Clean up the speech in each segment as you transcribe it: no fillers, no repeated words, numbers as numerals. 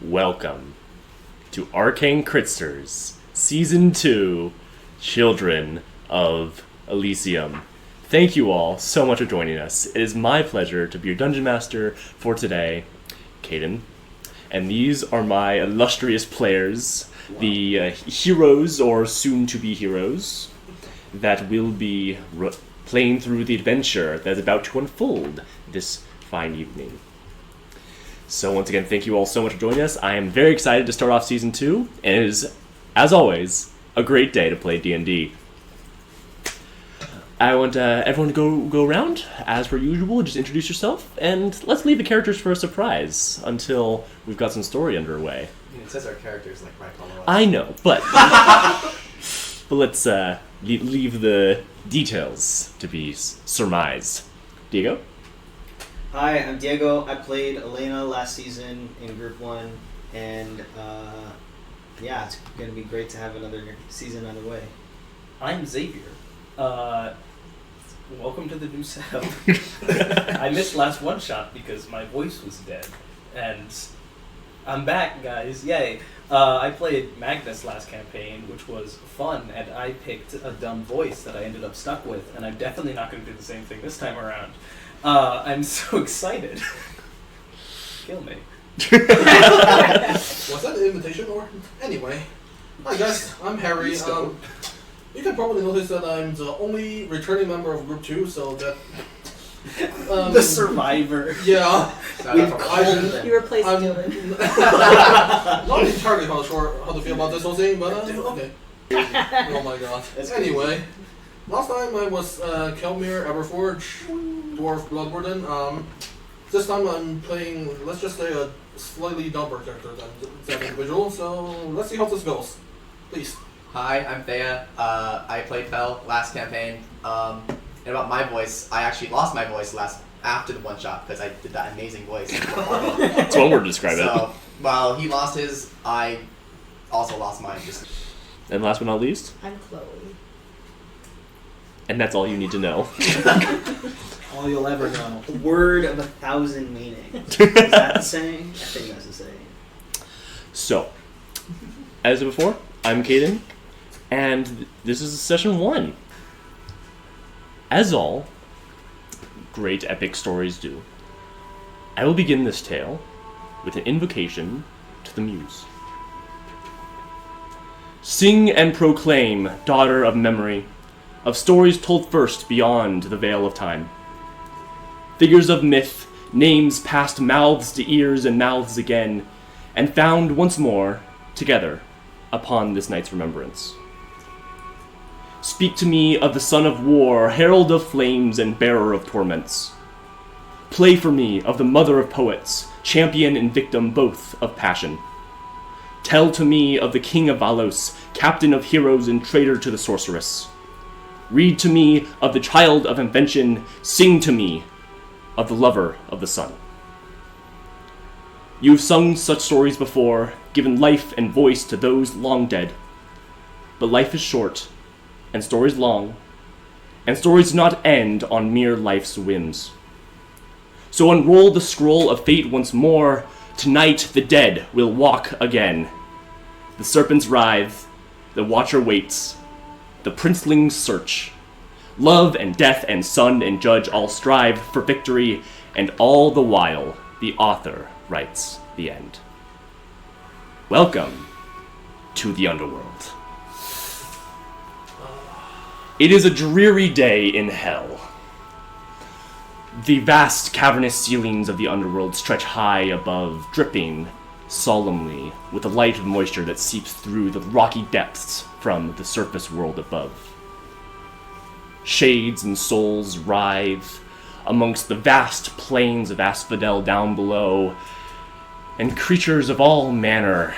Welcome to Arcane Critsters, Season 2, Children of Elysium. Thank you all so much for joining us. It is my pleasure to be your Dungeon Master for today, Caden. And these are my illustrious players, the heroes or soon-to-be heroes that will be playing through the adventure that is about to unfold this fine evening. So once again, thank you all so much for joining us. I am very excited to start off Season 2, and it is, as always, a great day to play D&D. I want everyone to go around, as per usual, just introduce yourself, and let's leave the characters for a surprise until we've got some story underway. It says our characters like right below us. I know, but let's leave the details to be surmised. Diego? Hi, I'm Diego. I played Elena last season in Group 1, and it's going to be great to have another season underway. I'm Xavier. Welcome to the new setup. I missed last one shot because my voice was dead, and I'm back, guys. Yay. I played Magnus last campaign, which was fun, and I picked a dumb voice that I ended up stuck with, and I'm definitely not going to do the same thing this time around. I'm so excited. Kill me. Was that an invitation or? Anyway. Hi guys, I'm Harry. You can probably notice that I'm the only returning member of Group 2, so that... the survivor. Yeah. We've called them. You replaced Dylan. Not entirely how to feel about this whole thing, but okay. Oh my god. Anyway, last time I was Kelmir Everforge, Dwarf Bloodwarden. This time I'm playing, let's just say, a slightly dumber character than that individual, so let's see how this goes. Please. Hi, I'm Thea. I played Belle last campaign. And about my voice, I actually lost my voice after the one shot because I did that amazing voice. That's one word to describe it. So while he lost his, I also lost mine. And last but not least, I'm Chloe. and that's all you need to know. All you'll ever know. A word of 1,000 meanings. Is that the saying? I think that's the saying. So, as before, I'm Caden, and this is session 1. As all great epic stories do, I will begin this tale with an invocation to the Muse. Sing and proclaim, daughter of memory, of stories told first beyond the veil of time. Figures of myth, names passed mouths to ears and mouths again, and found once more together upon this night's remembrance. Speak to me of the son of war, herald of flames and bearer of torments. Play for me of the mother of poets, champion and victim both of passion. Tell to me of the king of Valos, captain of heroes and traitor to the sorceress. Read to me of the child of invention, sing to me of the lover of the sun. You have sung such stories before, given life and voice to those long dead. But life is short, and stories long, and stories do not end on mere life's whims. So unroll the scroll of fate once more. Tonight the dead will walk again. The serpents writhe, the watcher waits, the princelings search. Love and death and sun and judge all strive for victory, and all the while the author writes the end. Welcome to the underworld. It is a dreary day in hell. The vast cavernous ceilings of the underworld stretch high above, dripping solemnly with the light of moisture that seeps through the rocky depths from the surface world above. Shades and souls writhe amongst the vast plains of asphodel down below, and creatures of all manner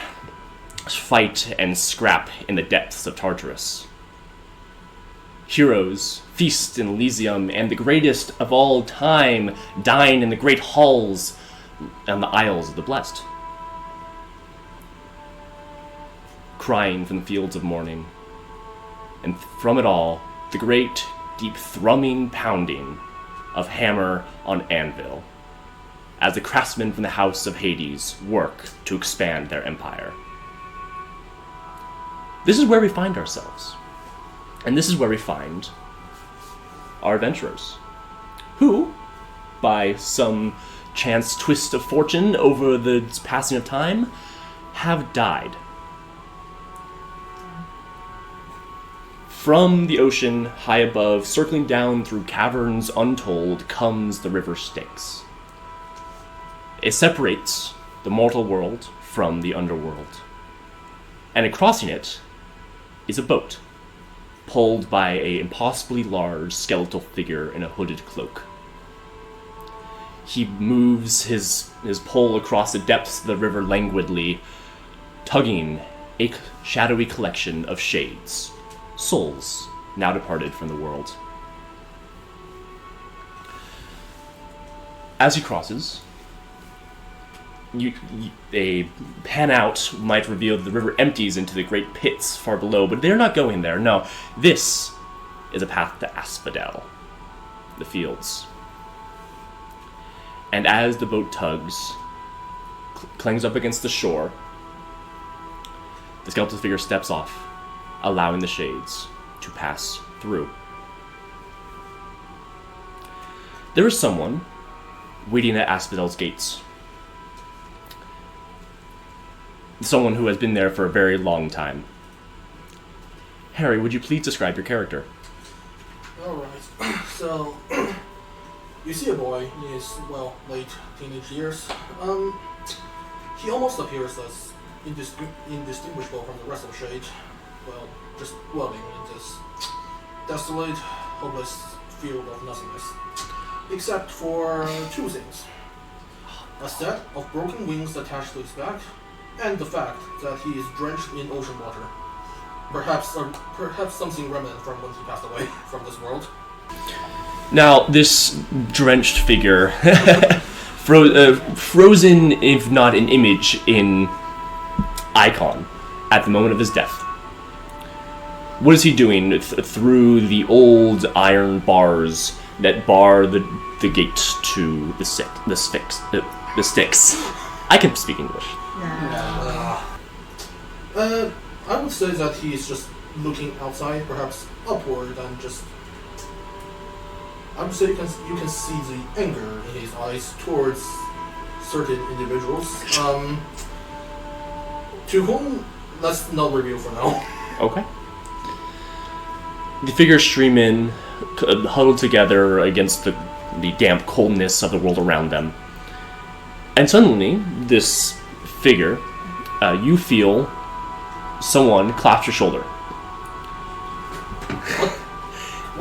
fight and scrap in the depths of Tartarus. Heroes feast in Elysium, and the greatest of all time dine in the great halls and the Isles of the Blessed. Crying from the fields of morning, and from it all, the great, deep thrumming pounding of hammer on anvil, as the craftsmen from the House of Hades work to expand their empire. This is where we find ourselves. And this is where we find our adventurers, who, by some chance twist of fortune over the passing of time, have died. From the ocean, high above, circling down through caverns untold, comes the river Styx. It separates the mortal world from the underworld. And crossing it is a boat, pulled by an impossibly large skeletal figure in a hooded cloak. He moves his pole across the depths of the river languidly, tugging a shadowy collection of shades, souls now departed from the world. As he crosses, a pan out might reveal that the river empties into the great pits far below, but they're not going there. No, this is a path to Asphodel, the fields. And as the boat tugs, clangs up against the shore, the skeletal figure steps off, allowing the shades to pass through. There is someone waiting at Asphodel's gates. Someone who has been there for a very long time. Harry, would you please describe your character? Alright, so you see a boy in his, late teenage years. He almost appears as indistinguishable from the rest of the shade. Well, just dwelling in this desolate, hopeless field of nothingness. Except for two things. A set of broken wings attached to his back, and the fact that he is drenched in ocean water. Perhaps something remnant from when he passed away from this world. Now, this drenched figure, frozen, if not an image, in icon at the moment of his death. What is he doing through the old iron bars that bar the gate to the Styx? I can speak English. I would say that he is just looking outside, perhaps upward, and just. I would say you can see the anger in his eyes towards certain individuals. To whom, let's not reveal for now. Okay. The figures stream in, huddled together against the damp coldness of the world around them. And suddenly, this figure, you feel someone clasp your shoulder.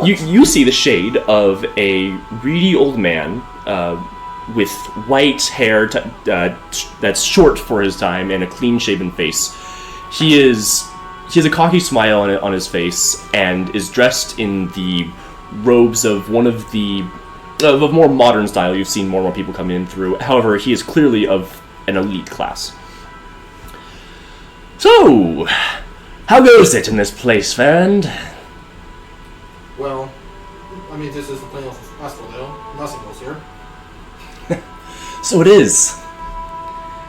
You see the shade of a reedy old man with white hair that's short for his time and a clean-shaven face. He has a cocky smile on his face and is dressed in the robes of one of the of a more modern style you've seen more and more people come in through. However, he is clearly of an elite class. So, how goes it in this place, friend? Well, I mean, this is the plane of Asphodel. Nothing goes here. So it is.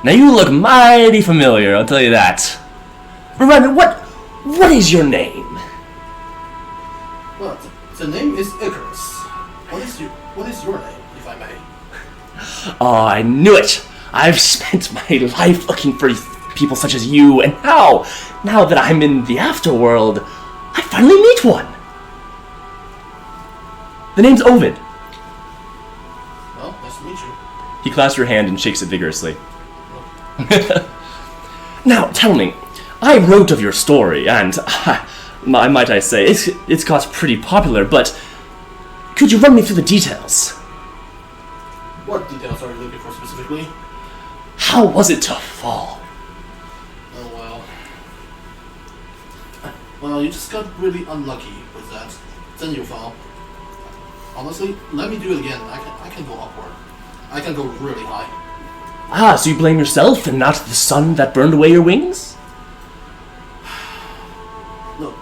Now you look mighty familiar, I'll tell you that. Remember, what is your name? Well, the name is Icarus. What is your name, if I may? Oh, I knew it! I've spent my life looking for people such as you, and now that I'm in the afterworld, I finally meet one. The name's Ovid. Well, nice to meet you. He clasps your hand and shakes it vigorously. Now, tell me, I wrote of your story, and might I say, it's got pretty popular, but could you run me through the details? What details are you looking for specifically? How was it to fall? Oh, well, you just got really unlucky with that. Then you fell. Honestly, let me do it again. I can go upward. I can go really high. Ah, so you blame yourself and not the sun that burned away your wings? Look,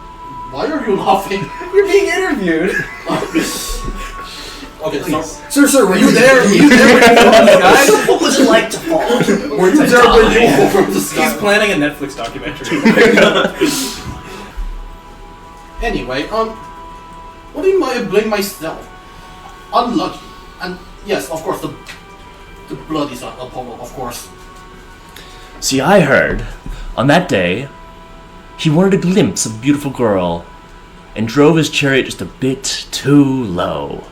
why are you laughing? You're being interviewed. Okay, Please. sir, were you there? Were you there when you fell from the sky? What was it like to fall? Were you there when you fell from the sky? He's planning a Netflix documentary. Anyway, what do you mean by I blame myself? Unlucky. And yes, of course, the blood is a problem, of course. See, I heard, on that day, he wanted a glimpse of a beautiful girl, and drove his chariot just a bit too low.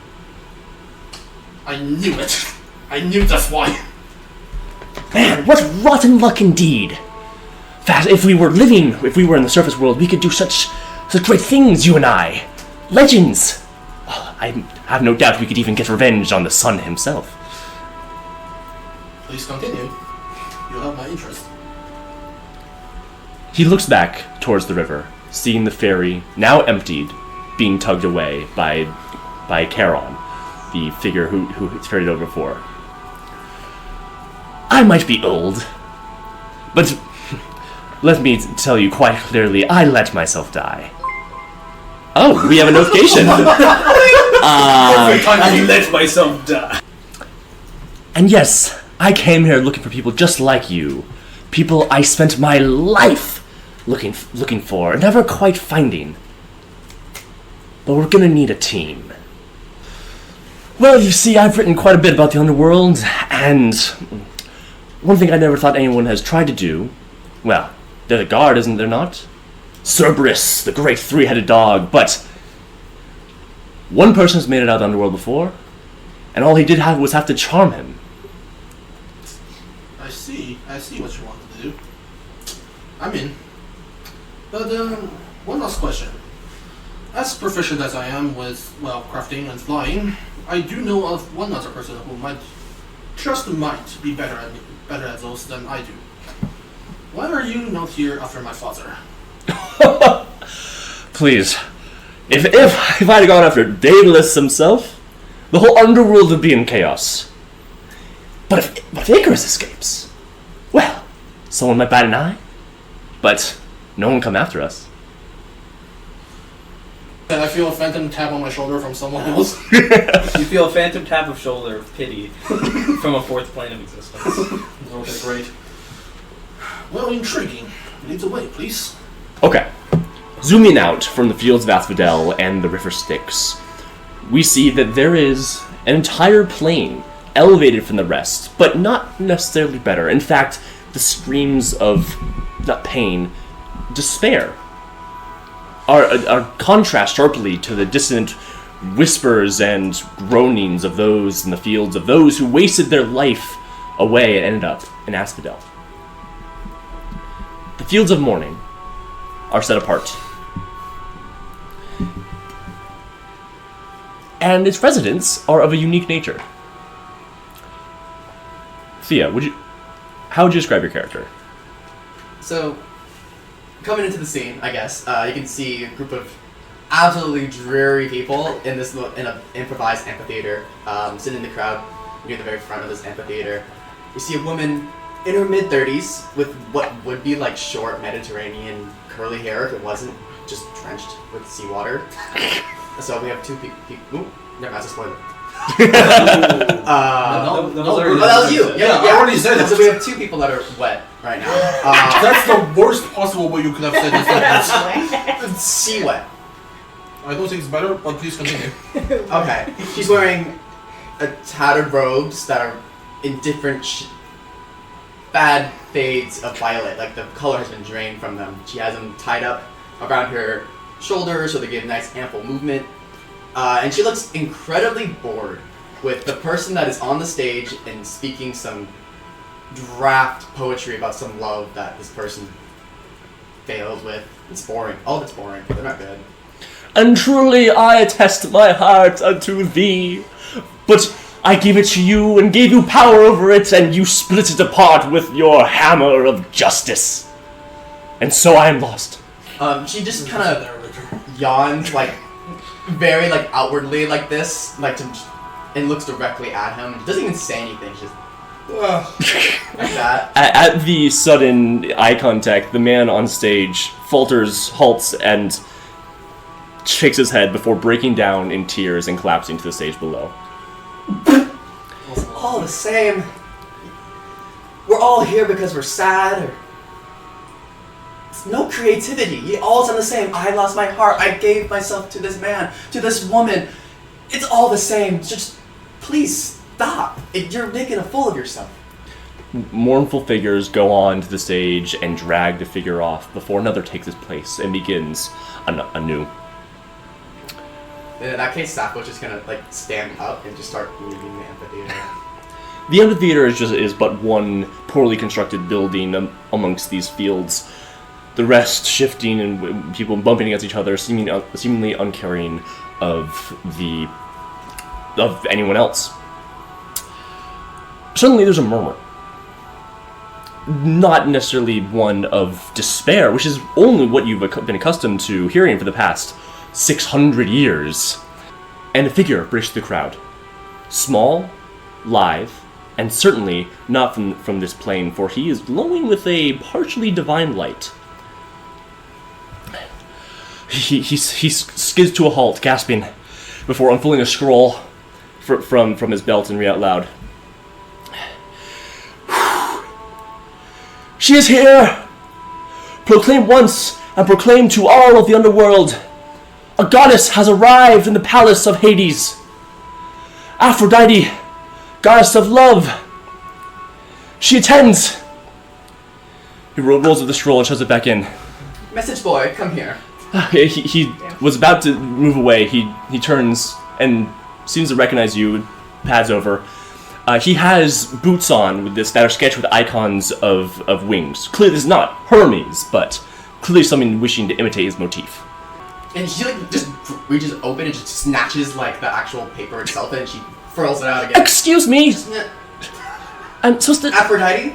I knew it. I knew that's why. Man, what rotten luck indeed! That if we were in the surface world, we could do such great things, you and I. Legends! Well, I have no doubt we could even get revenge on the sun himself. Please continue. You have my interest. He looks back towards the river, seeing the ferry, now emptied, being tugged away by Charon, the figure who it's ferried over before. I might be old, but let me tell you quite clearly, I let myself die. Oh, we have a notification. I let myself die. And yes, I came here looking for people just like you. People I spent my life looking for, never quite finding. But we're gonna need a team. Well, you see, I've written quite a bit about the underworld, and one thing I never thought anyone has tried to do, well, they're the guard, isn't there not? Cerberus, the great three-headed dog, but one person's made it out of the underworld before, and all he did was have to charm him. I see what you wanted to do. I'm in. But, one last question. As proficient as I am with, well, crafting and flying, I do know of one other person who might be better at those than I do. Why are you not here after my father? Please. If I'd gone after Daedalus himself, the whole underworld would be in chaos. But if Icarus escapes, well, someone might bat an eye, but no one come after us. And I feel a phantom tap on my shoulder from someone else. You feel a phantom tap of shoulder of pity from a fourth plane of existence. Okay, great. Well, intriguing. Lead the way, please. Okay. Zooming out from the fields of Asphodel and the river Styx, we see that there is an entire plain elevated from the rest, but not necessarily better. In fact, the screams of, not pain, despair are contrast sharply to the dissonant whispers and groanings of those in the fields, of those who wasted their life away and ended up in Asphodel. The fields of mourning are set apart, and its residents are of a unique nature. Thea, how would you describe your character? So, coming into the scene, I guess, you can see a group of absolutely dreary people in an improvised amphitheater, sitting in the crowd near the very front of this amphitheater. You see a woman in her mid-30s with what would be like short Mediterranean curly hair if it wasn't just drenched with seawater. So we have two people. Ooh, never mind, that's a spoiler. That was you. Yeah, I already said it. So we have two people that are wet right now. That's the worst possible way you could have said this. Sea wet. I don't think it's better, but please continue. Okay. She's wearing tattered robes that are in different bad fades of violet. Like the color has been drained from them. She has them tied up around her shoulders so they give nice ample movement. And she looks incredibly bored with the person that is on the stage and speaking some draft poetry about some love that this person failed with. It's boring. All of it's boring. They're not good. And truly I attest my heart unto thee, but I give it to you and gave you power over it, and you split it apart with your hammer of justice. And so I am lost. She just kind of yawns, like, very, like, outwardly like this, like, and looks directly at him. Doesn't even say anything, she's just like that. At the sudden eye contact, the man on stage falters, halts, and shakes his head before breaking down in tears and collapsing to the stage below. All the same. We're all here because we're sad, or... It's no creativity. All sound the same. I lost my heart. I gave myself to this man, to this woman. It's all the same. Just, please stop. You're making a fool of yourself. Mournful figures go on to the stage and drag the figure off before another takes its place and begins anew. In that case, Sappho's just gonna stand up and just start leaving the amphitheater. The amphitheater is but one poorly constructed building amongst these fields. The rest shifting and people bumping against each other, seemingly uncaring of anyone else. Suddenly, there's a murmur. Not necessarily one of despair, which is only what you've been accustomed to hearing for the past 600 years. And a figure breaks through the crowd. Small, lithe, and certainly not from this plane, for he is glowing with a partially divine light. He skids to a halt, gasping, before unfolding a scroll from his belt and read out loud. She is here! Proclaim once, and proclaim to all of the underworld. A goddess has arrived in the palace of Hades. Aphrodite, goddess of love. She attends. He rolls up the scroll and shoves it back in. Message boy, come here. He was about to move away. He turns and seems to recognize you, pads over. He has boots on that are sketched with icons of wings. Clearly this is not Hermes, but clearly something wishing to imitate his motif. And she just reaches open and just snatches the actual paper itself and she furls it out again. Excuse me! I'm supposed to... Aphrodite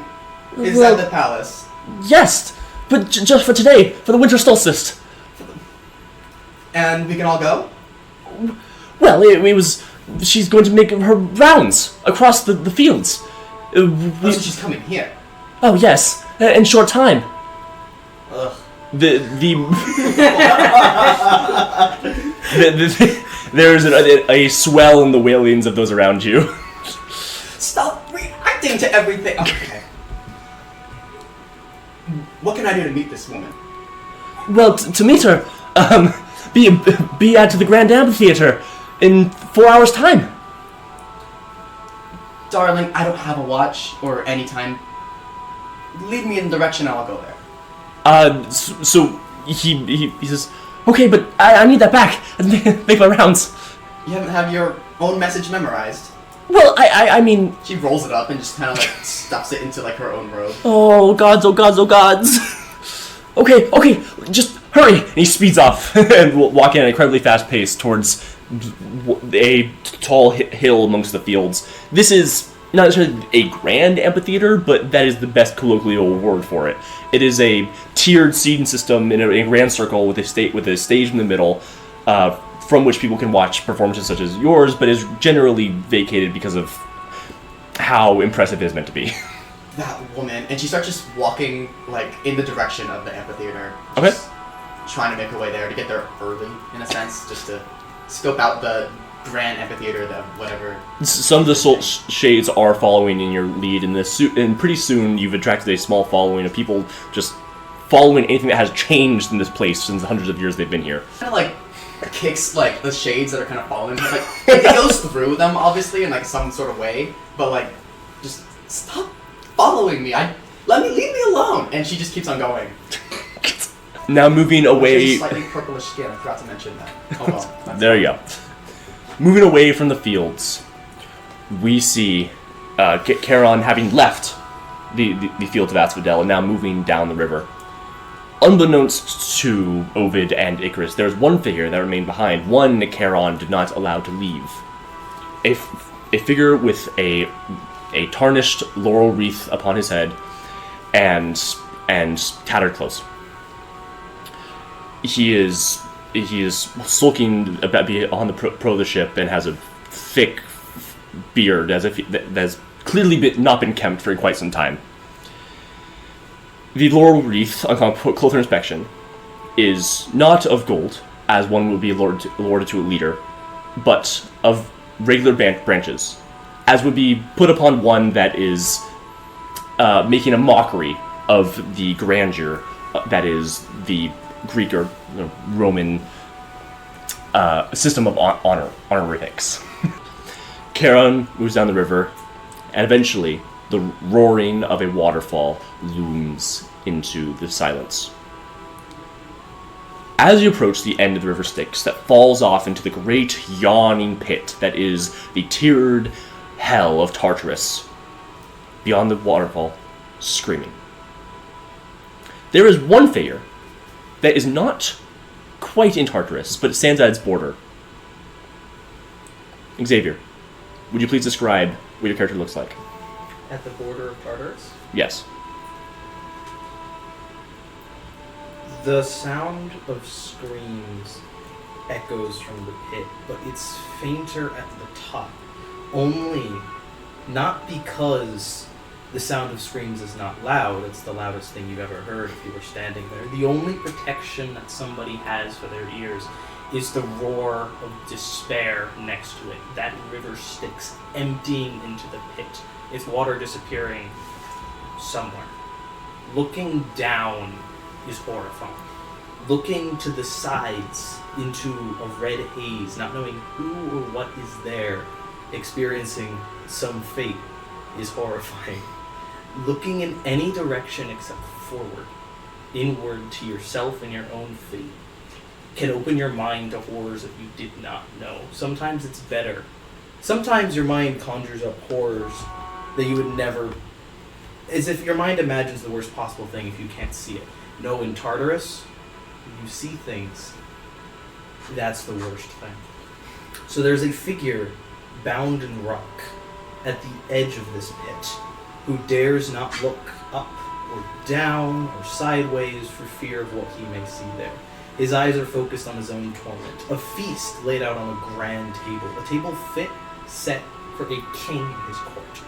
is at the palace. Yes, but just for today, for the winter solstice. And we can all go? Well, it was... She's going to make her rounds across the fields. So she's coming here. Oh, yes, in short time. Ugh. There's a swell in the wailings of those around you. Stop reacting to everything. Okay. What can I do to meet this woman? Well, to meet her, be at the Grand Amphitheater in 4 hours' time. Darling, I don't have a watch or any time. Lead me in the direction and I'll go there. So he says, okay, but I need that back and make my rounds. You haven't have your own message memorized. Well, I mean... She rolls it up and just kind of stuffs it into her own robe. Oh gods, oh gods, oh gods. Okay, just hurry. And he speeds off and walking at an incredibly fast pace towards a tall hill amongst the fields. This is not necessarily a grand amphitheater, but that is the best colloquial word for it. It is a tiered seating system in a grand circle with a stage in the middle, from which people can watch performances such as yours, but is generally vacated because of how impressive it is meant to be. That woman, and she starts just walking in the direction of the amphitheater. Okay. Trying to make her way there to get there early, in a sense, just to scope out the grand amphitheater, the whatever. Some of the soul shades are following in your lead in this, and pretty soon you've attracted a small following of people just following anything that has changed in this place since the hundreds of years they've been here. Kind of kicks the shades that are kind of following her. It goes through them obviously in some sort of way, but just stop following me. Leave me alone. And she just keeps on going. Now moving away. Slightly purplish skin. I forgot to mention that. Oh well. There you go. Moving away from the fields, we see Charon having left the fields of Asphodel and now moving down the river. Unbeknownst to Ovid and Icarus, there's one figure that remained behind, one Charon did not allow to leave. A figure with a tarnished laurel wreath upon his head and tattered clothes. He is sulking on the pro of the ship and has a thick beard as if that's clearly not been kempt for quite some time. The laurel wreath, on closer inspection, is not of gold, as one would be awarded to a leader, but of regular branches, as would be put upon one that is making a mockery of the grandeur that is the Greek or Roman system of honorifics. Charon moves down the river, and eventually the roaring of a waterfall looms into the silence. As you approach the end of the river Styx that falls off into the great yawning pit that is the tiered hell of Tartarus, beyond the waterfall, screaming. There is one figure that is not quite in Tartarus, but it stands at its border. Xavier, would you please describe what your character looks like? At the border of Tartarus? Yes. The sound of screams echoes from the pit, but it's fainter at the top. Only, not because the sound of screams is not loud, it's the loudest thing you've ever heard if you were standing there. The only protection that somebody has for their ears is the roar of despair next to it. That river Styx emptying into the pit, its water disappearing somewhere. Looking down is horrifying. Looking to the sides into a red haze, not knowing who or what is there, experiencing some fate, is horrifying. Looking in any direction except forward, inward to yourself and your own fate, can open your mind to horrors that you did not know. Sometimes it's better. Sometimes your mind conjures up horrors that you would never... As if your mind imagines the worst possible thing if you can't see it. No, in Tartarus, you see things. That's the worst thing. So there's a figure bound in rock at the edge of this pit who dares not look up or down or sideways for fear of what he may see there. His eyes are focused on his own torment. A feast laid out on a grand table. A table fit, set for a king in his court.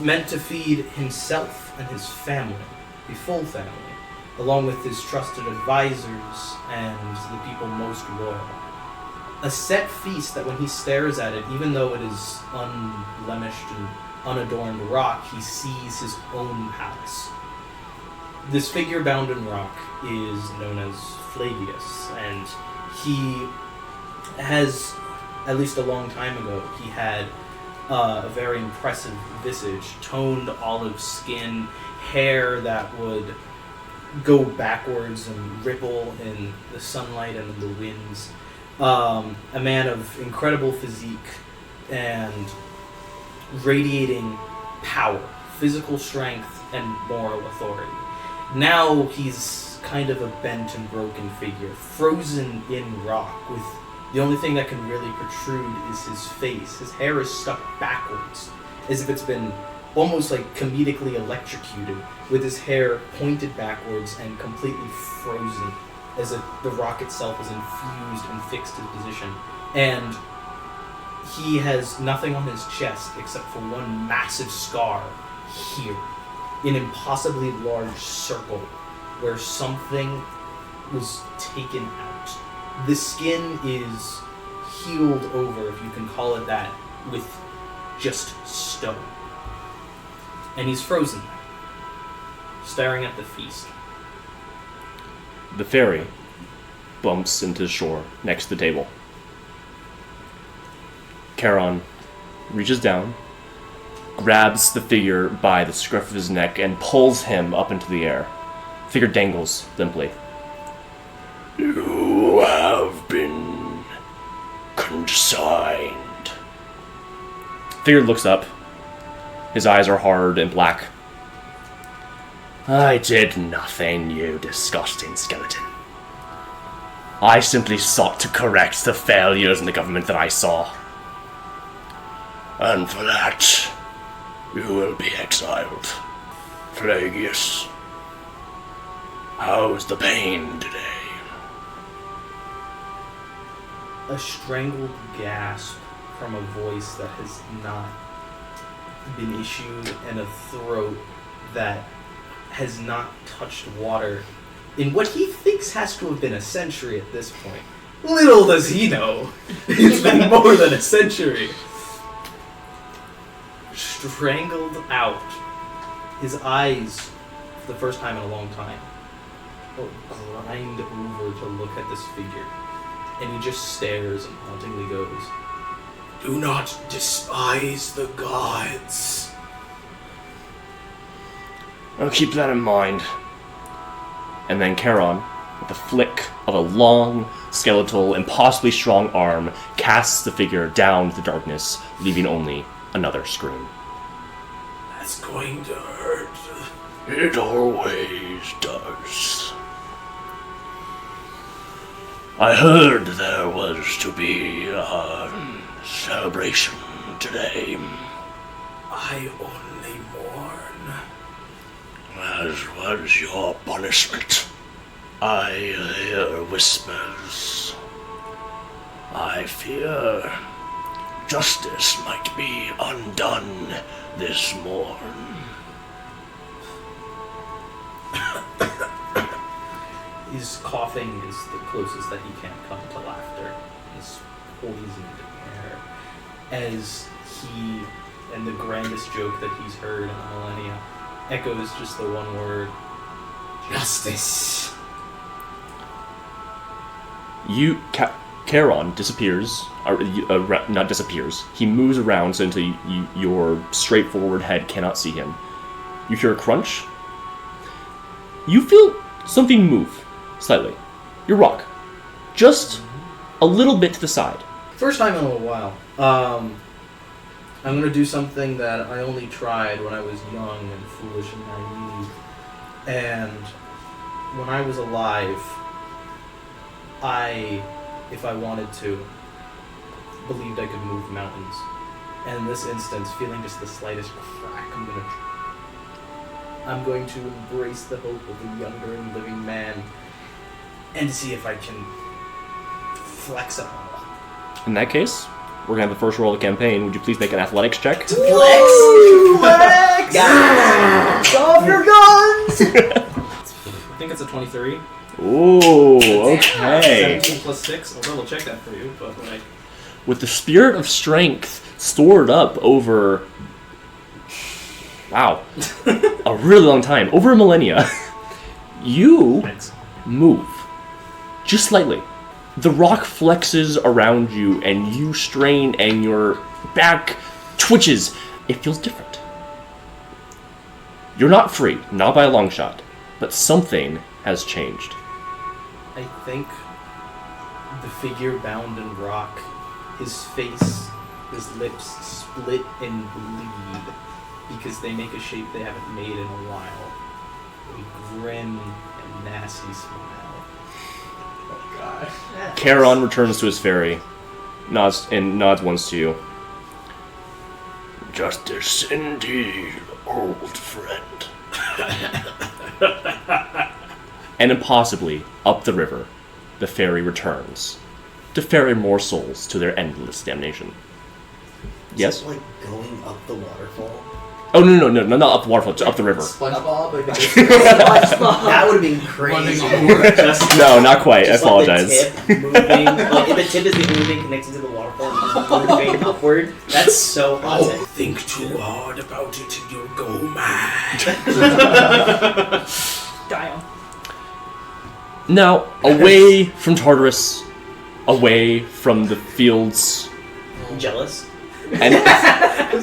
Meant to feed himself and his family, the full family, along with his trusted advisors and the people most loyal. A set feast that when he stares at it, even though it is unblemished and unadorned rock, he sees his own palace. This figure bound in rock is known as Flavius, and he has, at least a long time ago, he had a very impressive visage, toned olive skin, hair that would go backwards and ripple in the sunlight and in the winds. A man of incredible physique and radiating power, physical strength, and moral authority. Now he's kind of a bent and broken figure, frozen in rock, with the only thing that can really protrude is his face. His hair is stuck backwards, as if it's been almost like comedically electrocuted, with his hair pointed backwards and completely frozen, as if the rock itself is infused and fixed in position. And he has nothing on his chest except for one massive scar here, an impossibly large circle where something was taken out. The skin is healed over, if you can call it that, with just stone. And he's frozen there, staring at the feast. The ferry bumps into the shore next to the table. Charon reaches down, grabs the figure by the scruff of his neck, and pulls him up into the air. The figure dangles limply. You have been consigned. The figure looks up. His eyes are hard and black. I did nothing, you disgusting skeleton. I simply sought to correct the failures in the government that I saw. And for that, you will be exiled. Flavius, how's the pain today? A strangled gasp from a voice that has not been issued, and a throat that has not touched water in what he thinks has to have been a century at this point. Little does he know, it's been more than a century. strangled out. His eyes, for the first time in a long time, will grind over to look at this figure. And he just stares and hauntingly goes, "Do not despise the gods." I'll keep that in mind. And then Charon, with the flick of a long, skeletal, impossibly strong arm, casts the figure down to the darkness, leaving only another scream. That's going to hurt. It always does. I heard there was to be a celebration today. I only mourn. As was your punishment. I hear whispers. I fear justice might be undone this morn. His coughing is the closest that he can come to laughter. His poisoned air. As he, and the grandest joke that he's heard in the millennia, echoes just the one word, justice. Charon disappears, not disappears. He moves around so until your straightforward head cannot see him. You hear a crunch. You feel something move slightly. Your rock, just a little bit to the side. First time in a while. I'm gonna do something that I only tried when I was young and foolish and naive. And when I was alive, if I wanted to, believed I could move mountains. And in this instance, feeling just the slightest crack, I'm going to embrace the hope of a younger and living man and see if I can flex it all. In that case, we're gonna have the first roll of the campaign. Would you please make an athletics check? Flex! Flex! Off your guns! I think it's a 23. Ooh, okay. 17 plus 6. I'll double check that for you, but like, with the spirit of strength stored up over, wow, a really long time, over a millennia, you move just slightly. The rock flexes around you and you strain and your back twitches. It feels different. You're not free, not by a long shot, but something has changed. I think the figure bound in rock, his face, his lips split and bleed because they make a shape they haven't made in a while. A grim and nasty smile. Oh god. Charon returns to his ferry, nods once to you. Justice indeed, old friend. And impossibly, up the river, the ferry returns, to ferry more souls to their endless damnation. Yes? Is it like going up the waterfall? Oh, no, not up the waterfall, just up the river. SpongeBob? That would have been crazy. Just No, not quite, I just apologize. Like the tip moving, like the tip is the only thing connected to the waterfall and just moving upward. That's so awesome. Think too hard about it and you'll go mad. Dial. Now, away from Tartarus, away from the fields, I'm jealous. and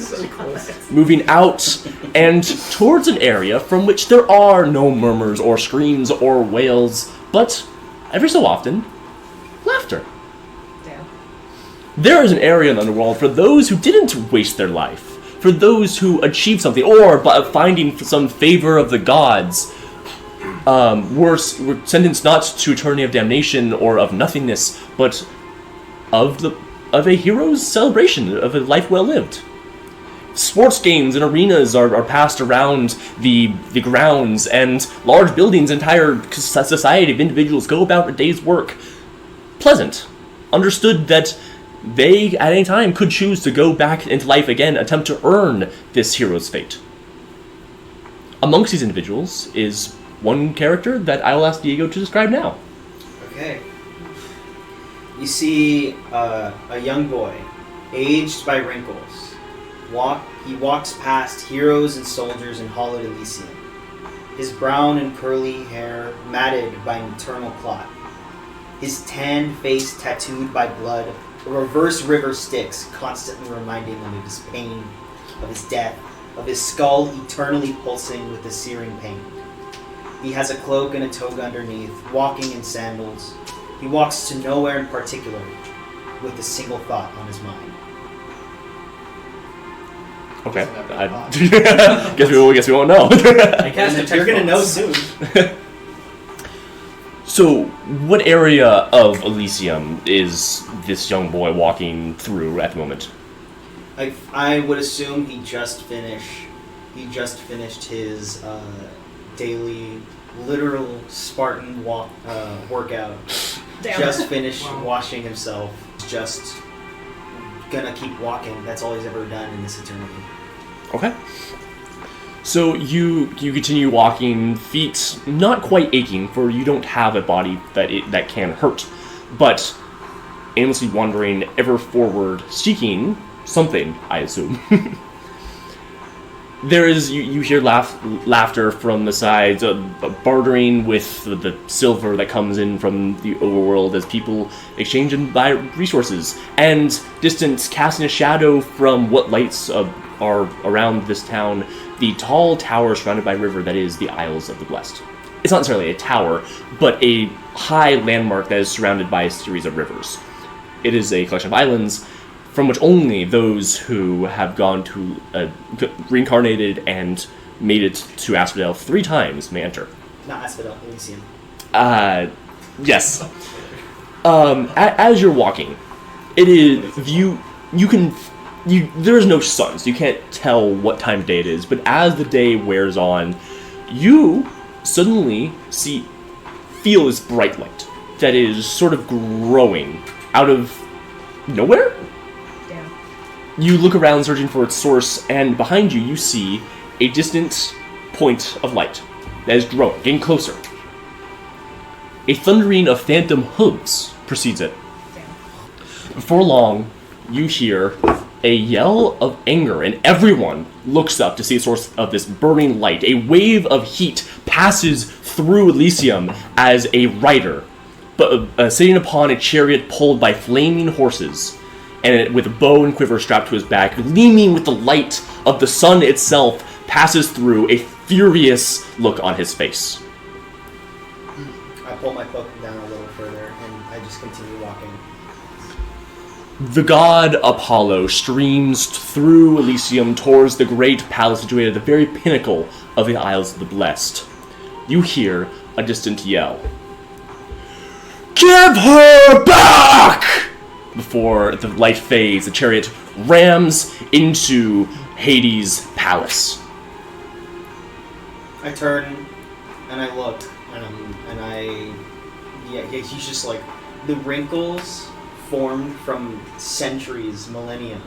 So close. moving out and towards an area from which there are no murmurs or screams or wails, but every so often, laughter. Damn. There is an area in the underworld for those who didn't waste their life, for those who achieved something, or by finding some favor of the gods, were sentenced not to eternity of damnation or of nothingness, but of a hero's celebration of a life well lived. Sports games and arenas are passed around the grounds, and large buildings, entire society of individuals go about a day's work. Pleasant. Understood that they, at any time, could choose to go back into life again, attempt to earn this hero's fate. Amongst these individuals is one character that I will ask Diego to describe now. Okay. You see a young boy, aged by wrinkles, He walks past heroes and soldiers in hallowed Elysium. His brown and curly hair matted by an eternal clot. His tanned face tattooed by blood, a reverse river Styx constantly reminding him of his pain, of his death, of his skull eternally pulsing with the searing pain. He has a cloak and a toga underneath, walking in sandals. He walks to nowhere in particular, with a single thought on his mind. Okay. Guess we won't know. I cast detect You're gonna know thoughts. soon. So, what area of Elysium is this young boy walking through at the moment? I would assume he just finished his daily, literal Spartan workout. Damn. Just finished washing himself. Just gonna keep walking. That's all he's ever done in this eternity. Okay. So you continue walking, feet not quite aching, for you don't have a body that can hurt, but aimlessly wandering ever forward, seeking something, I assume. There is you hear laughter from the sides, bartering with the silver that comes in from the overworld as people exchange and buy resources, and distance casting a shadow from what lights are around this town, the tall tower surrounded by a river that is the Isles of the Blessed. It's not necessarily a tower, but a high landmark that is surrounded by a series of rivers. It is a collection of islands from which only those who have gone to reincarnated and made it to Asphodel 3 times may enter. Not Asphodel, Elysium. Yes. As you're walking, it is there is no sun, so you can't tell what time of day it is, but as the day wears on, you suddenly feel this bright light that is sort of growing out of nowhere. You look around searching for its source, and behind you, you see a distant point of light that is growing, getting closer. A thundering of phantom hooves precedes it. Before long, you hear a yell of anger, and everyone looks up to see the source of this burning light. A wave of heat passes through Elysium as a rider, sitting upon a chariot pulled by flaming horses, and with a bow and quiver strapped to his back, gleaming with the light of the sun itself, passes through, a furious look on his face. I pull my cloak down a little further, and I just continue walking. The god Apollo streams through Elysium towards the great palace situated at the very pinnacle of the Isles of the Blessed. You hear a distant yell. Give her back! Before the light fades, the chariot rams into Hades' palace. I turn, and I look, he's just like, the wrinkles formed from centuries, millennia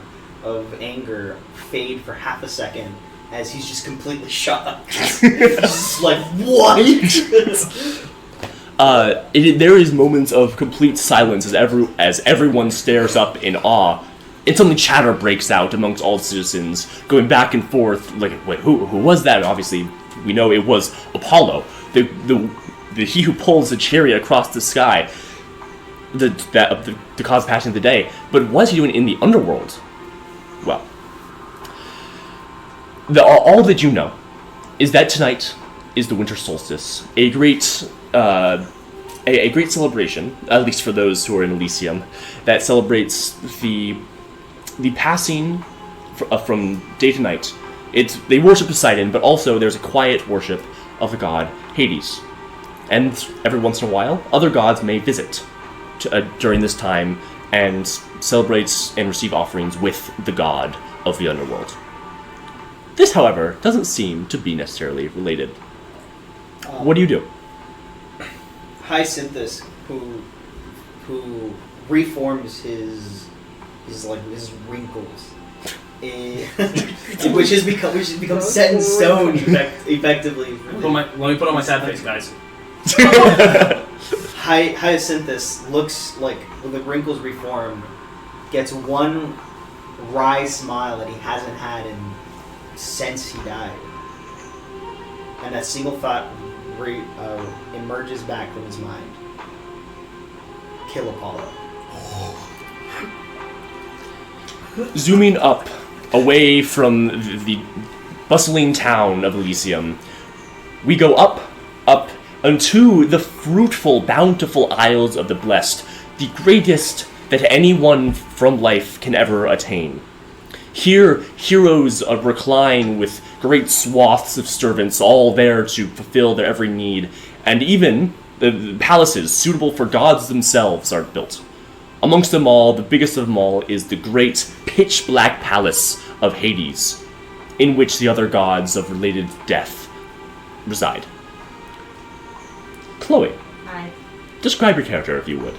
of anger fade for half a second as he's just completely shocked. He's just like, what? There is moments of complete silence as everyone stares up in awe, and suddenly chatter breaks out amongst all citizens, going back and forth, like, wait, who was that? Obviously, we know it was Apollo, the he who pulls the chariot across the sky, the cause passion of the day. But what is he doing in the underworld? Well, all that you know is that tonight is the winter solstice, a great celebration, at least for those who are in Elysium, that celebrates the passing from day to night. They worship Poseidon, but also there's a quiet worship of the god Hades. And every once in a while, other gods may visit during this time and celebrate and receive offerings with the god of the underworld. This, however, doesn't seem to be necessarily related. What do you do? Hyacinthus, who reforms his wrinkles, which has become set in stone effectively. Let me put on my sad face, guys. Hyacinthus looks like, when the wrinkles reform, gets one wry smile that he hasn't had since he died. And that single thought emerges back from his mind. Kill Apollo. Zooming up, away from the bustling town of Elysium, we go up, unto the fruitful, bountiful Isles of the Blessed, the greatest that anyone from life can ever attain. Here, heroes recline with great swaths of servants, all there to fulfill their every need, and even the palaces suitable for gods themselves are built. Amongst them all, the biggest of them all is the great pitch-black palace of Hades, in which the other gods of related death reside. Chloe, Hi. describe your character if you would.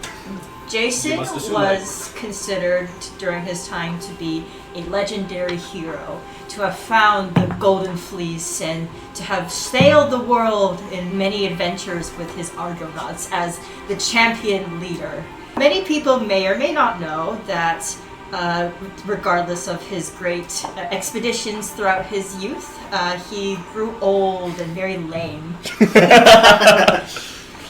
Jason must assume was considered during his time to be a legendary hero, to have found the Golden Fleece and to have sailed the world in many adventures with his Argonauts as the champion leader. Many people may or may not know that regardless of his great expeditions throughout his youth, he grew old and very lame.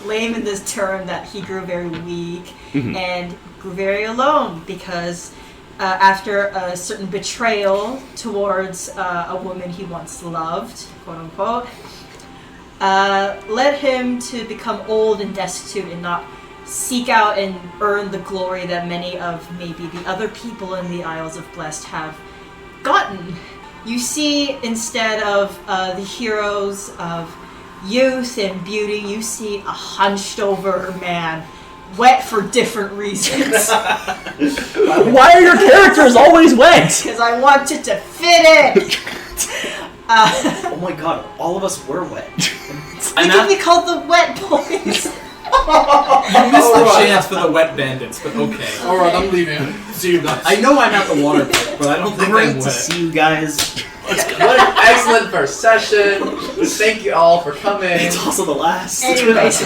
Lame in this term that he grew very weak and grew very alone because after a certain betrayal towards a woman he once loved, quote unquote, led him to become old and destitute and not seek out and earn the glory that many of maybe the other people in the Isles of Blessed have gotten. You see, instead of the heroes of youth and beauty, you see a hunched over man, wet for different reasons. Why are your characters always wet? Because I wanted to fit in. Oh my god, all of us were wet. We could be called the Wet Boys. You missed the chance for the wet bandits, but okay. Alright, I'm leaving. See you guys. I know I'm at the water park, but I don't think Great I'm to wet. see you guys. What an excellent first session. Thank you all for coming. It's also the last. Anyways,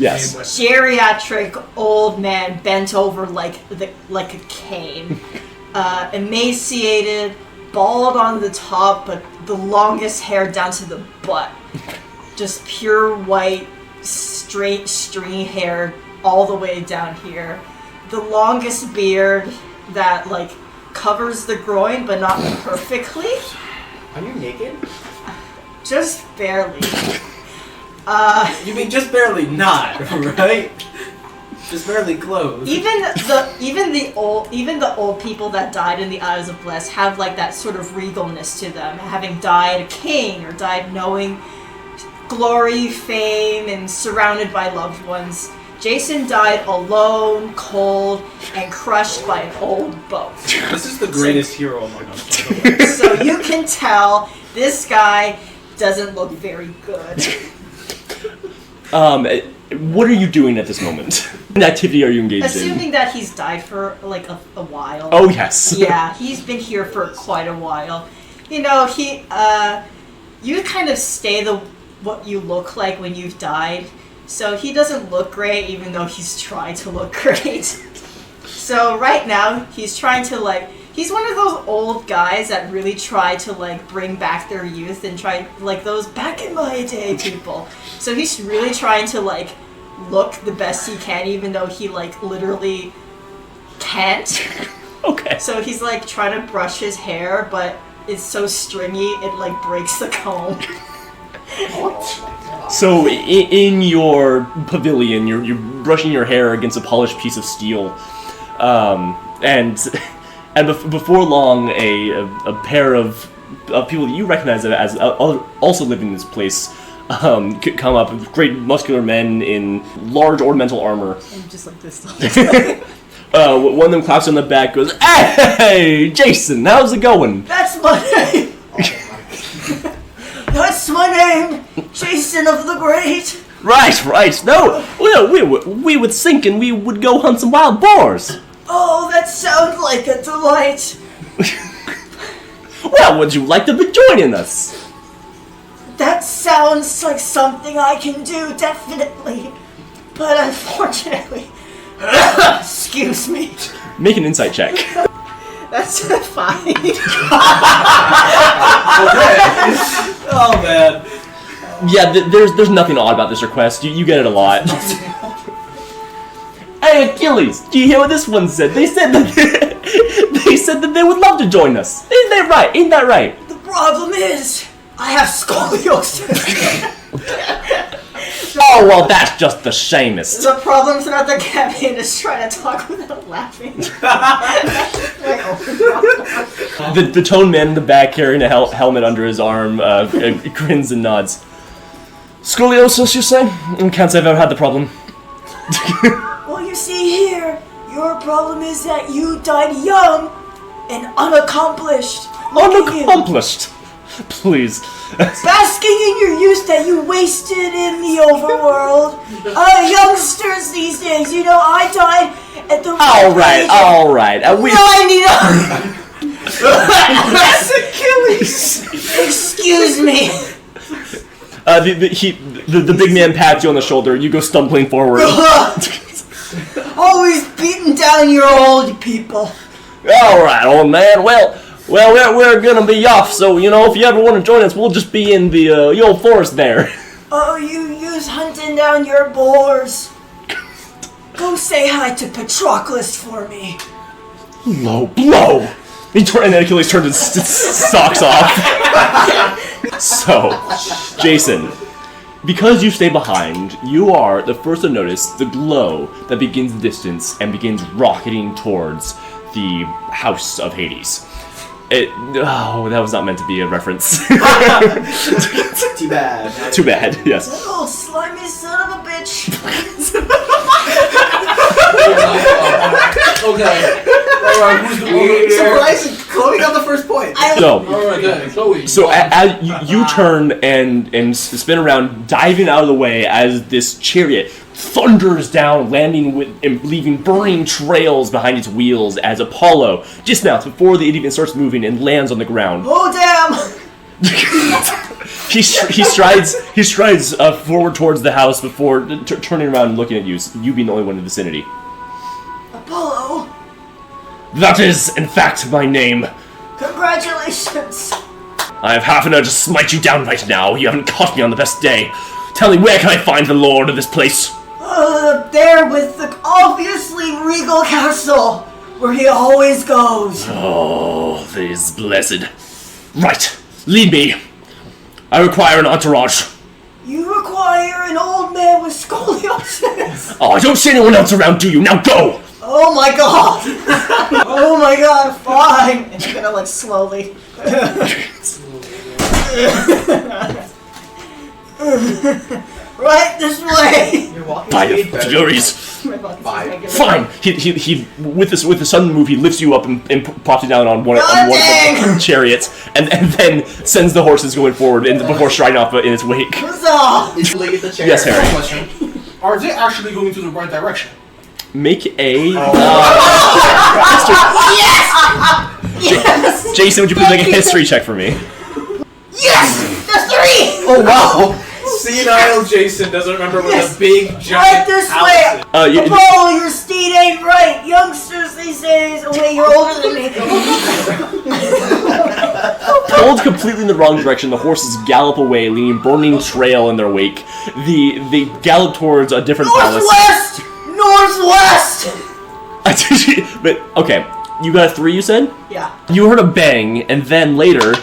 Yes. geriatric old man bent over like a cane, emaciated, bald on the top, but the longest hair down to the butt, just pure white, straight, stringy hair all the way down here. The longest beard that covers the groin, but not perfectly. Are you naked? Just barely. You mean just barely not, right? Just barely close. Even the old people that died in the Isles of Blessed have that sort of regalness to them, having died a king or died knowing glory, fame, and surrounded by loved ones. Jason died alone, cold, and crushed by an old boat. This is the greatest hero among us. So you can tell this guy doesn't look very good. What are you doing at this moment? What activity are you engaged in? Assuming that he's died for a while. Oh, yes. Yeah, he's been here for quite a while. You know, you kind of stay what you look like when you've died. So he doesn't look great, even though he's trying to look great. So right now, he's trying to he's one of those old guys that really try to bring back their youth and try those back in my day people. So he's really trying to look the best he can, even though he literally can't. Okay. So he's trying to brush his hair, but it's so stringy it breaks the comb. So in your pavilion, you're brushing your hair against a polished piece of steel, and before long, a pair of people that you recognize as also living in this place come up. Great muscular men in large ornamental armor. I'm just like this. One of them claps on the back, goes, "Hey, Jason, how's it going?" That's my name. That's my name, Jason of the Great. Right. No, we would sink and we would go hunt some wild boars. Oh, that sounds like a delight. Well, would you like to be joining us? That sounds like something I can do, definitely. But unfortunately, excuse me. Make an insight check. That's fine. Oh man. Yeah, there's nothing odd about this request. You get it a lot. Hey, Achilles, do you hear what this one said? They said that they would love to join us. Isn't that right? Ain't that right? The problem is, I have scoliosis. Oh, well, that's just the shamest. The problem throughout the campaign is trying to talk without laughing. The tone man in the back carrying a helmet under his arm grins and nods. Scoliosis, you say? Can't say I've ever had the problem. Well, you see here, your problem is that you died young and unaccomplished. Look at you. Unaccomplished. Please. Basking in your youth that you wasted in the overworld. Youngsters these days, you know, I died at the All right. We. No, I need a... That's Achilles. Excuse me. The big man pats you on the shoulder. You go stumbling forward. Always beating down your old people. All right, old man. Well, we're gonna be off. So you know, if you ever want to join us, we'll just be in the old forest there. Oh, you use hunting down your boars. Go say hi to Patroclus for me. Low blow. And then Achilles turns his socks off. So, Jason, because you stay behind, you are the first to notice the glow that begins the distance and begins rocketing towards the House of Hades. That was not meant to be a reference. Too bad. Too bad, yes. That old slimy son of a bitch. Okay. Alright, who's the leader? Surprising. Chloe got the first point. So as you turn and spin around, diving out of the way as this chariot thunders down, landing and leaving burning trails behind its wheels as Apollo dismounts before it even starts moving and lands on the ground. Oh damn! He strides forward towards the house before turning around and looking at you being the only one in the vicinity. Apollo! That is, in fact, my name. Congratulations! I have half an hour to smite you down right now. You haven't caught me on the best day. Tell me, where can I find the lord of this place? There with the obviously regal castle, where he always goes. Oh, this blessed. Right, lead me. I require an entourage. You require an old man with scoliosis. Oh, I don't see anyone else around, do you? Now go! Oh my god! Oh my god, fine! And she's gonna slowly. Right this way! You're walking By the speed better. furies! Five. Fine! He with a sudden move, he lifts you up and pops you down on one of the chariots, and then sends the horses going forward before striding off in its wake. Huzzah! Is Lee the chair? Yes, Harry. Question. Are they actually going to the right direction? Make a... Yes! Jason, would you please make a history check for me? Yes! That's 3! Oh wow! Senile Jason doesn't remember where Yes. the big Right giant this house way! is. Apollo, your steed ain't right! Youngsters these days, oh wait, you're older than me. Pulled completely in the wrong direction, the horses gallop away, leaving burning trail in their wake. They gallop towards a different palace. Northwest! Northwest! But, okay, you got a 3, you said? Yeah. You heard a bang, and then later,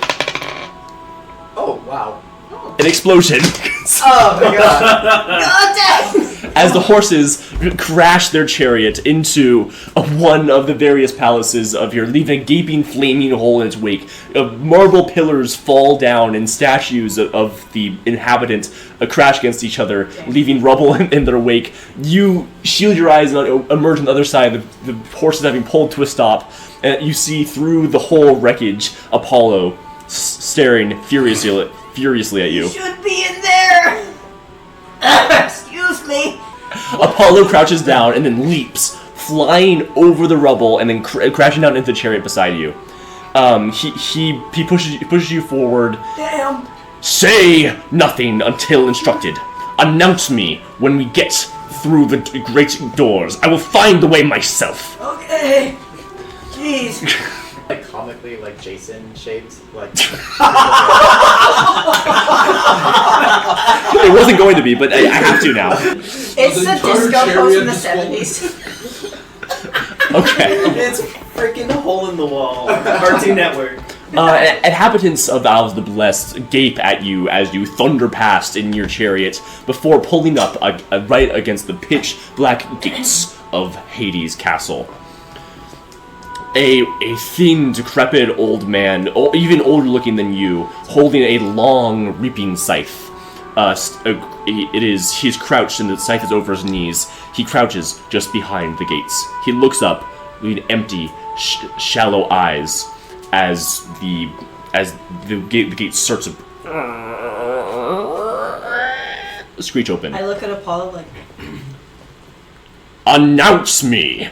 Oh wow! an explosion. Oh my god! God damn! As the horses crash their chariot into one of the various palaces of here, leaving a gaping, flaming hole in its wake. Marble pillars fall down, and statues of the inhabitants crash against each other, leaving rubble in their wake. You shield your eyes and emerge on the other side, the horses having pulled to a stop, and you see through the whole wreckage Apollo staring furiously at you. Should be in there! Excuse me. Apollo crouches down and then leaps, flying over the rubble and then crashing down into the chariot beside you. He pushes you forward. Damn. Say nothing until instructed. Announce me when we get through the great doors. I will find the way myself. Okay. Jeez. specifically like Jason shaped? Like It wasn't going to be, but I have to now. It's a disco pose from the 70s. Okay. It's freaking hole in the wall. Cartoon Network. Inhabitants of Valves the Blessed gape at you as you thunder past in your chariot before pulling up right against the pitch black gates of Hades' castle. A thin, decrepit old man, even older looking than you, holding a long reaping scythe. He's crouched and the scythe is over his knees. He crouches just behind the gates. He looks up with empty, shallow eyes as the gate starts to screech open. I look at Apollo like, Announce me!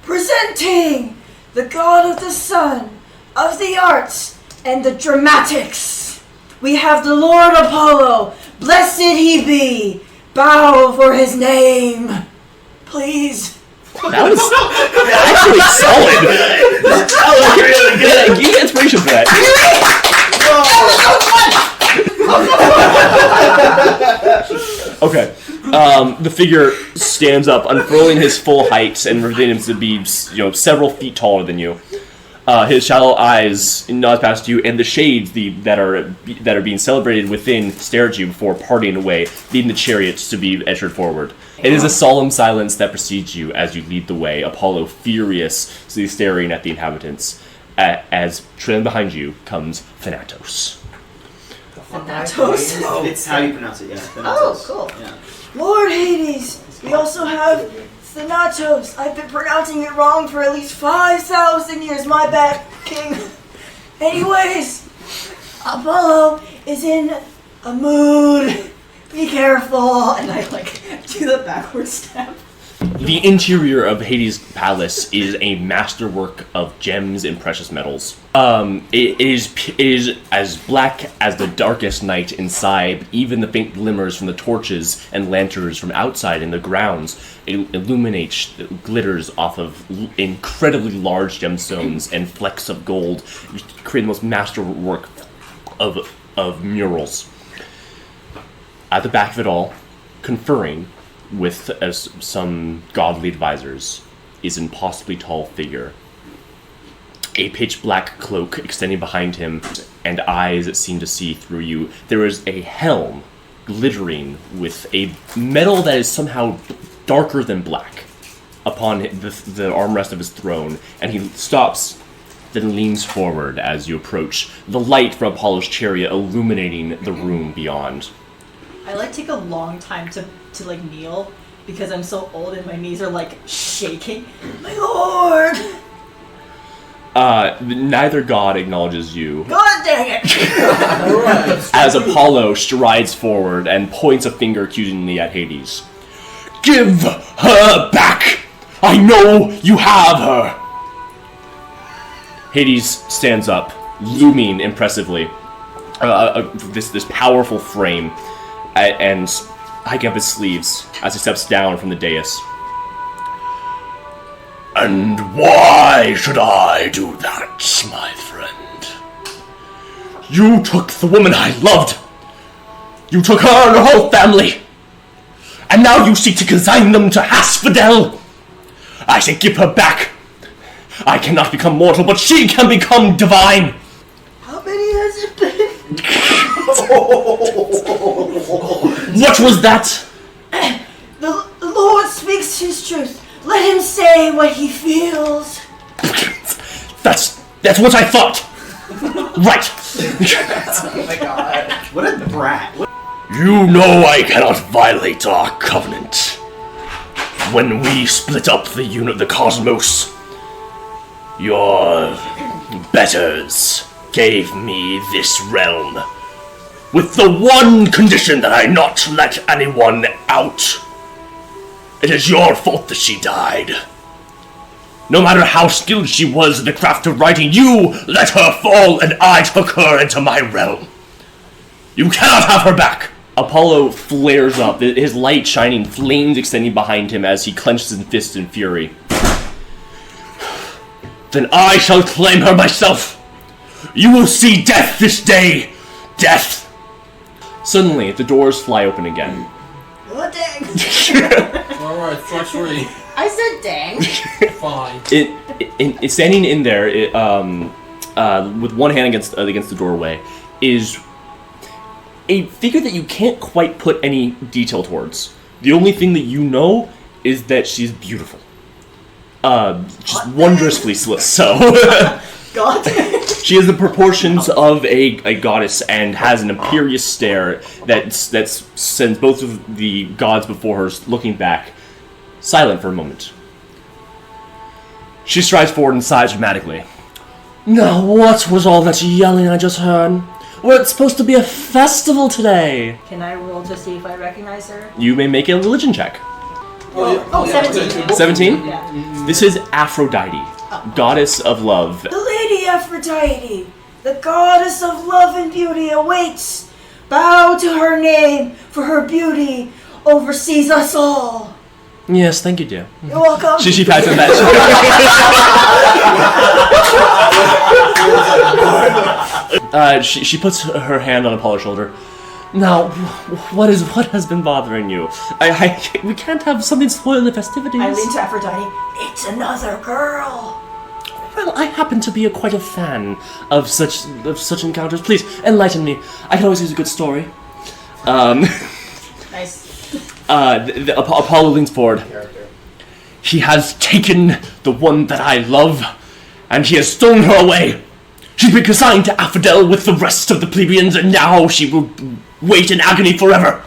presenting the god of the sun, of the arts, and the dramatics. We have the Lord Apollo. Blessed he be. Bow for his name. Please. That was actually solid. That was really good. Give me inspiration for that. Okay. The figure stands up, unfurling his full height and revealing him to be, several feet taller than you. His shallow eyes nod past you, and the shades that are being celebrated within stare at you before parting away, leading the chariots to be ushered forward. It is a solemn silence that precedes you as you lead the way, Apollo furiously staring at the inhabitants, as trailing behind you comes Thanatos. Thanatos? It's how you pronounce it, yeah. Oh, Thanatos. cool. Yeah. Lord Hades, we also have Thanatos. I've been pronouncing it wrong for at least 5,000 years. My bad, King. Anyways, Apollo is in a mood. Be careful. And I do the backward step. The interior of Hades' palace is a masterwork of gems and precious metals. It is as black as the darkest night inside. Even the faint glimmers from the torches and lanterns from outside in the grounds illuminates, glitters off of incredibly large gemstones and flecks of gold, creating the most masterwork of murals. At the back of it all, conferring with some godly advisors, is an impossibly tall figure. A pitch black cloak extending behind him, and eyes that seem to see through you. There is a helm glittering with a metal that is somehow darker than black upon the armrest of his throne, and he stops, then leans forward as you approach, the light from Apollo's chariot illuminating the room beyond. I take a long time to kneel because I'm so old and my knees are shaking. My lord! Neither god acknowledges you. God dang it! As Apollo strides forward and points a finger accusingly at Hades. Give her back! I know you have her! Hades stands up, looming impressively. This powerful frame, and hiking up his sleeves as he steps down from the dais. And why should I do that, my friend? You took the woman I loved. You took her and her whole family. And now you seek to consign them to Asphodel. I say give her back. I cannot become mortal, but she can become divine. How many has it been? What was that? The Lord speaks his truth. Let him say what he feels. That's what I thought. Right. Oh my god. What a brat. You know I cannot violate our covenant. When we split up the cosmos, your betters gave me this realm, with the one condition that I not let anyone out. It is your fault that she died. No matter how skilled she was in the craft of writing, you let her fall and I took her into my realm. You cannot have her back. Apollo flares up, his light shining, flames extending behind him as he clenches his fist in fury. Then I shall claim her myself. You will see death this day! Death! Suddenly, the doors fly open again. Oh, dang. Alright, strike 3. I said dang. Fine. It standing in there, with one hand against the doorway, is a figure that you can't quite put any detail towards. The only thing that you know is that she's beautiful. Just wondrously so. God. She has the proportions of a goddess and has an imperious stare that sends both of the gods before her looking back, silent for a moment. She strides forward and sighs dramatically. Now, what was all that yelling I just heard? Well, it's supposed to be a festival today. Can I roll to see if I recognize her? You may make a religion check. Oh, 17. 17? Yeah. This is Aphrodite, goddess of love. The Lady Aphrodite, the goddess of love and beauty, awaits. Bow to her name, for her beauty oversees us all. Yes, thank you, dear. You're welcome. She pats him back. She puts her hand on Apollo's shoulder. Now, what has been bothering you? We can't have something spoil the festivities. I lean to Aphrodite. It's another girl. Well, I happen to be quite a fan of such encounters. Please enlighten me. I can always use a good story. Nice. Apollo leans forward. He has taken the one that I love, and he has stolen her away. She's been consigned to Aphrodite with the rest of the plebeians, and now she will wait in agony forever.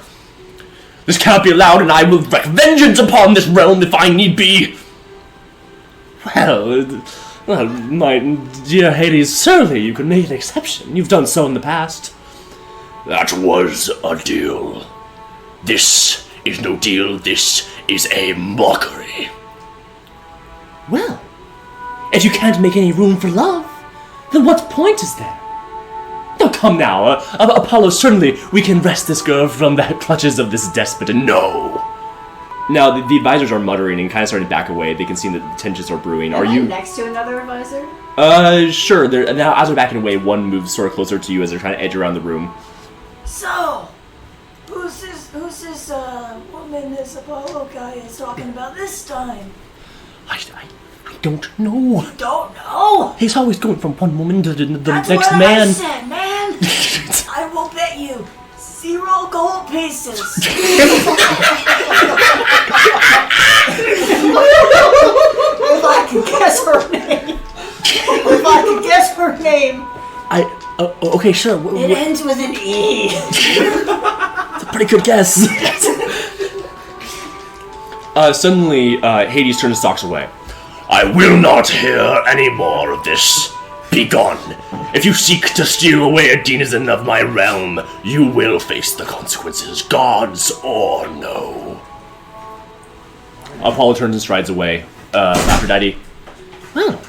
This cannot be allowed, and I will wreak vengeance upon this realm if I need be. Well, my dear Hades, surely you could make an exception. You've done so in the past. That was a deal. This is no deal. This is a mockery. Well, if you can't make any room for love, then what point is there? Oh, come now, Apollo, certainly we can wrest this girl from the clutches of this despot, and no. Now, the advisors are muttering and kind of starting to back away. They can see that the tensions are brewing. Are you next to another advisor? Sure. Now, as they're backing away, one moves sort of closer to you as they're trying to edge around the room. So, who's this woman this Apollo guy is talking about this time? I don't know. You don't know? He's always going from one woman to the That's next what man. I said, man. I will bet you 0 gold pieces. If I can guess her name. Okay, sure. It ends with an E. It's a pretty good guess. Suddenly, Hades turns and stalks away. I will not hear any more of this. Begone. If you seek to steal away a denizen of my realm, you will face the consequences, gods or no. Apollo turns and strides away. Aphrodite. Well,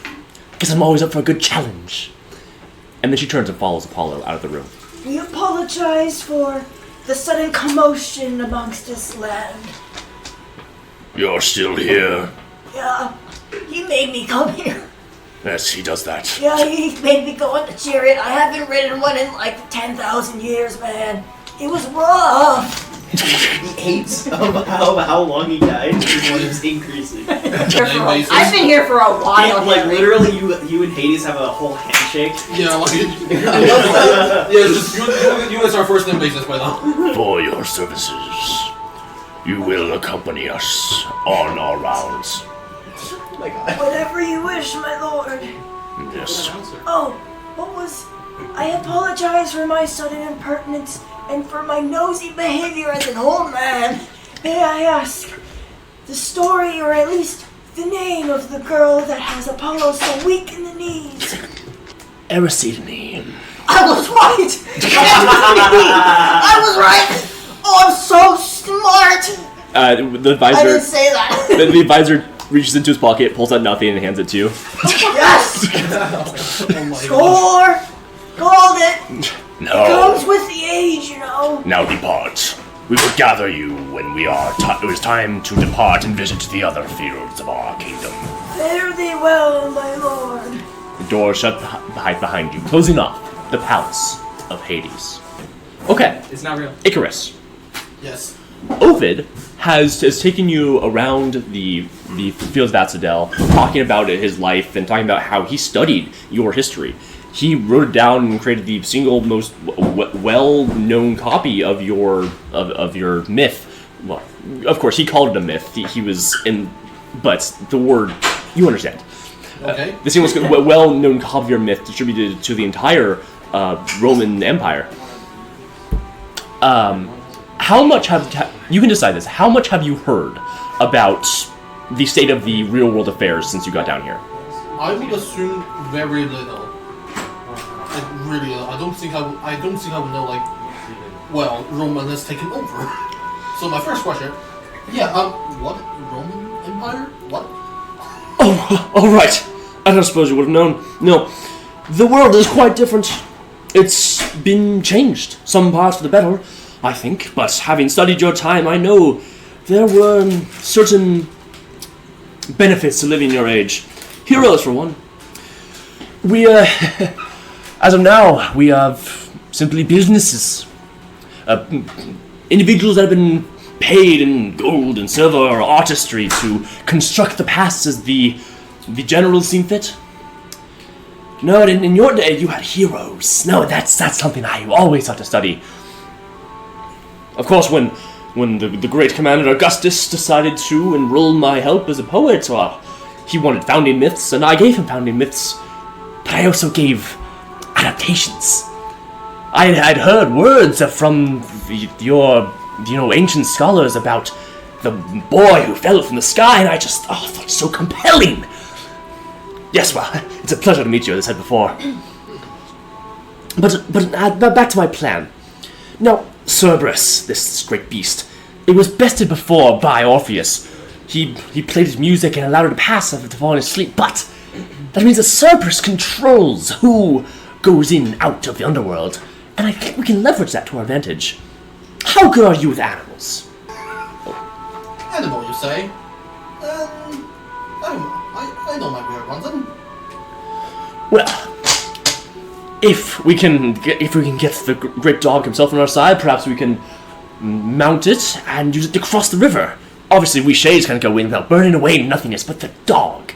guess I'm always up for a good challenge. And then she turns and follows Apollo out of the room. We apologize for the sudden commotion amongst this land. You're still here? Yeah, he made me come here. Yes, he does that. Yeah, he made me go on the chariot. I haven't ridden one in like 10,000 years, man. It was rough. The age of how long he died is increasing. I've been here for a while. Like literally, you and Hades have a whole handshake. Yeah, like just you as our first name basis by now. For your services, you will accompany us on our rounds. Oh my god. Whatever you wish, my lord. Yes. Oh, I apologize for my sudden impertinence and for my nosy behavior as an old man. May I ask the story, or at least the name of the girl that has Apollo so weak in the knees? Erycine. I was right! I was right! Oh, I'm so smart! The advisor. I didn't say that. The advisor reaches into his pocket, pulls out nothing, and hands it to you. Yes! Oh my Score! Called it! No. It comes with the age, you know. Now depart. We will gather you when it is time to depart and visit the other fields of our kingdom. Fare thee well, my lord. door shut behind you, closing off the palace of Hades. Okay, It's not real. Icarus. Yes. Ovid has taken you around the fields of Atsidel, talking about his life and talking about how he studied your history. He wrote it down and created the single most well-known copy of your myth. Well, of course, he called it a myth. He was in, but the word, you understand. Okay. The single most well-known copy of your myth distributed to the entire Roman Empire. How much you can decide this? How much have you heard about the state of the real-world affairs since you got down here? I would assume very little. Like really little. I don't think I would know. Like, well, Roman has taken over. So my first question, what Roman Empire? What? Oh, all right. I don't suppose you would have known. No, the world is quite different. It's been changed, some parts for the better, I think. But having studied your time, I know there were certain benefits to living your age. Heroes, for one. We, as of now, we have simply businesses. Individuals that have been paid in gold and silver or artistry to construct the past as the generals seem fit. No, in your day, you had heroes. No, that's something I always had to study. Of course, when the great Commander Augustus decided to enroll my help as a poet, well, he wanted founding myths, and I gave him founding myths. But I also gave adaptations. I'd heard words from your ancient scholars about the boy who fell from the sky, and I just thought it so compelling. Yes, well, it's a pleasure to meet you, as I said before. But back to my plan. Now, Cerberus, this great beast, it was bested before by Orpheus. He played his music and allowed it to pass after falling asleep, but that means that Cerberus controls who goes in and out of the underworld, and I think we can leverage that to our advantage. How good are you with animals? Animal, you say? I know my way around them. Well, if we can get the great dog himself on our side, perhaps we can mount it and use it to cross the river. Obviously, we shades can't go in without burning away in nothingness, but the dog,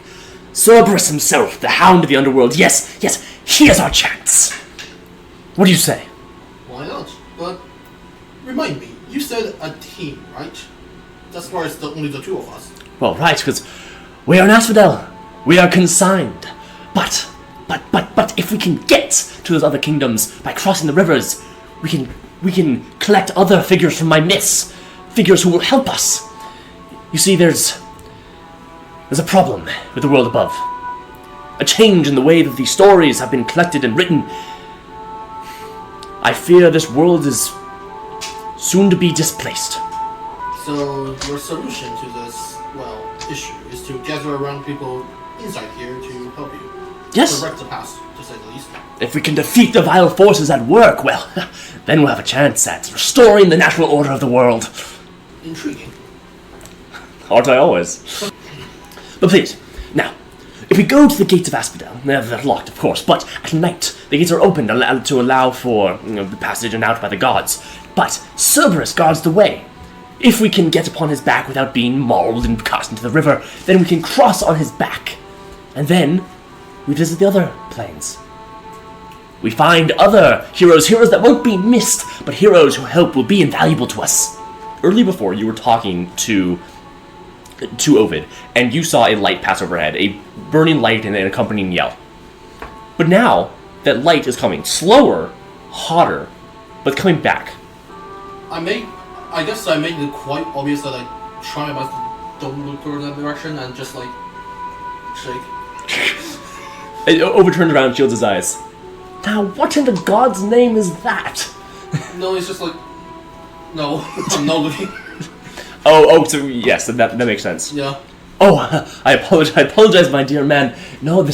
Cerberus himself, the hound of the underworld, yes, he has our chance. What do you say? Why not? But remind me, you said a team, right? That's why it's only the two of us. Well, right, because we are in Asphodel. We are consigned. But if we can get to those other kingdoms by crossing the rivers, we can collect other figures from my myths, figures who will help us. You see, there's a problem with the world above. A change in the way that these stories have been collected and written. I fear this world is soon to be displaced. So your solution to this, issue is to gather around people inside here to help you. Yes. Correct the past, to say the least. If we can defeat the vile forces at work, well, then we'll have a chance at restoring the natural order of the world. Intriguing. Aren't I always? But please, now, if we go to the gates of Asphodel, they're locked, of course, but at night, the gates are opened to allow for the passage and out by the gods. But Cerberus guards the way. If we can get upon his back without being mauled and cast into the river, then we can cross on his back. And then we visit the other planes. We find other heroes that won't be missed, but heroes who help will be invaluable to us. Early before, you were talking to Ovid, and you saw a light pass overhead, a burning light and an accompanying yell. But now, that light is coming slower, hotter, but coming back. I guess I made it quite obvious that I try my best to don't look toward that direction and just shake. Ovid turns around and shields his eyes. Now, what in the god's name is that? No, it's just no, I'm not looking. Oh, so yes, that makes sense. Yeah. Oh, I apologize, my dear man. No,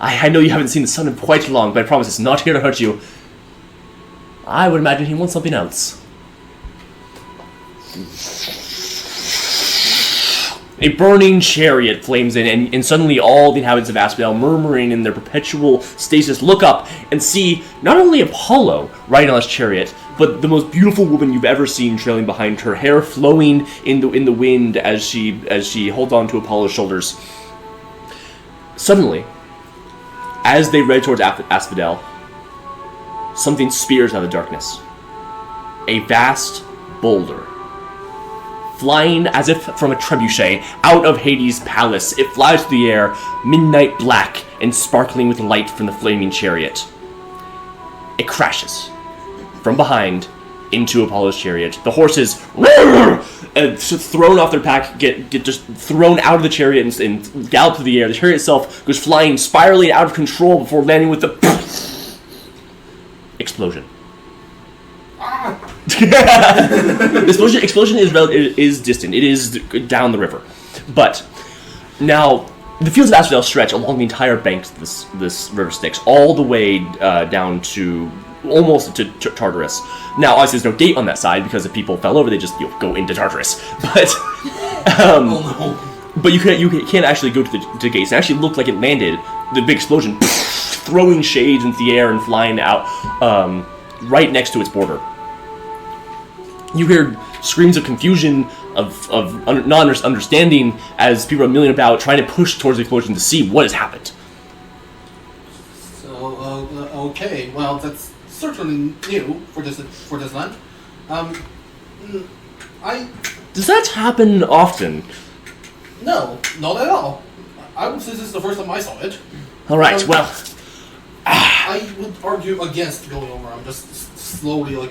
I know you haven't seen the sun in quite long, but I promise it's not here to hurt you. I would imagine he wants something else. A burning chariot flames in, and suddenly all the inhabitants of Asphodel, murmuring in their perpetual stasis, look up and see not only Apollo riding on this chariot, but the most beautiful woman you've ever seen trailing behind her, hair flowing in the wind as she holds on to Apollo's shoulders. Suddenly, as they ride towards Asphodel, something spears out of the darkness. A vast boulder, flying as if from a trebuchet out of Hades' palace. It flies through the air, midnight black and sparkling with light from the flaming chariot. It crashes from behind into Apollo's chariot. The horses, thrown off their pack, get just thrown out of the chariot and gallop through the air. The chariot itself goes flying, spiraling out of control before landing with the explosion. The explosion is distant. It is down the river. But now the fields of Asphodel stretch along the entire banks of this river Styx, all the way down to almost to Tartarus. Now, obviously, there's no gate on that side because if people fell over, they just go into Tartarus. But but you can't actually go to the gates. It actually looked like it landed. The big explosion, throwing shades into the air and flying out right next to its border. You hear screams of confusion, of not understanding as people are milling about, trying to push towards the explosion to see what has happened. So, okay, well, that's certainly new for this land. Does that happen often? No, not at all. I would say this is the first time I saw it. All right, well, I would argue against going over. I'm just slowly,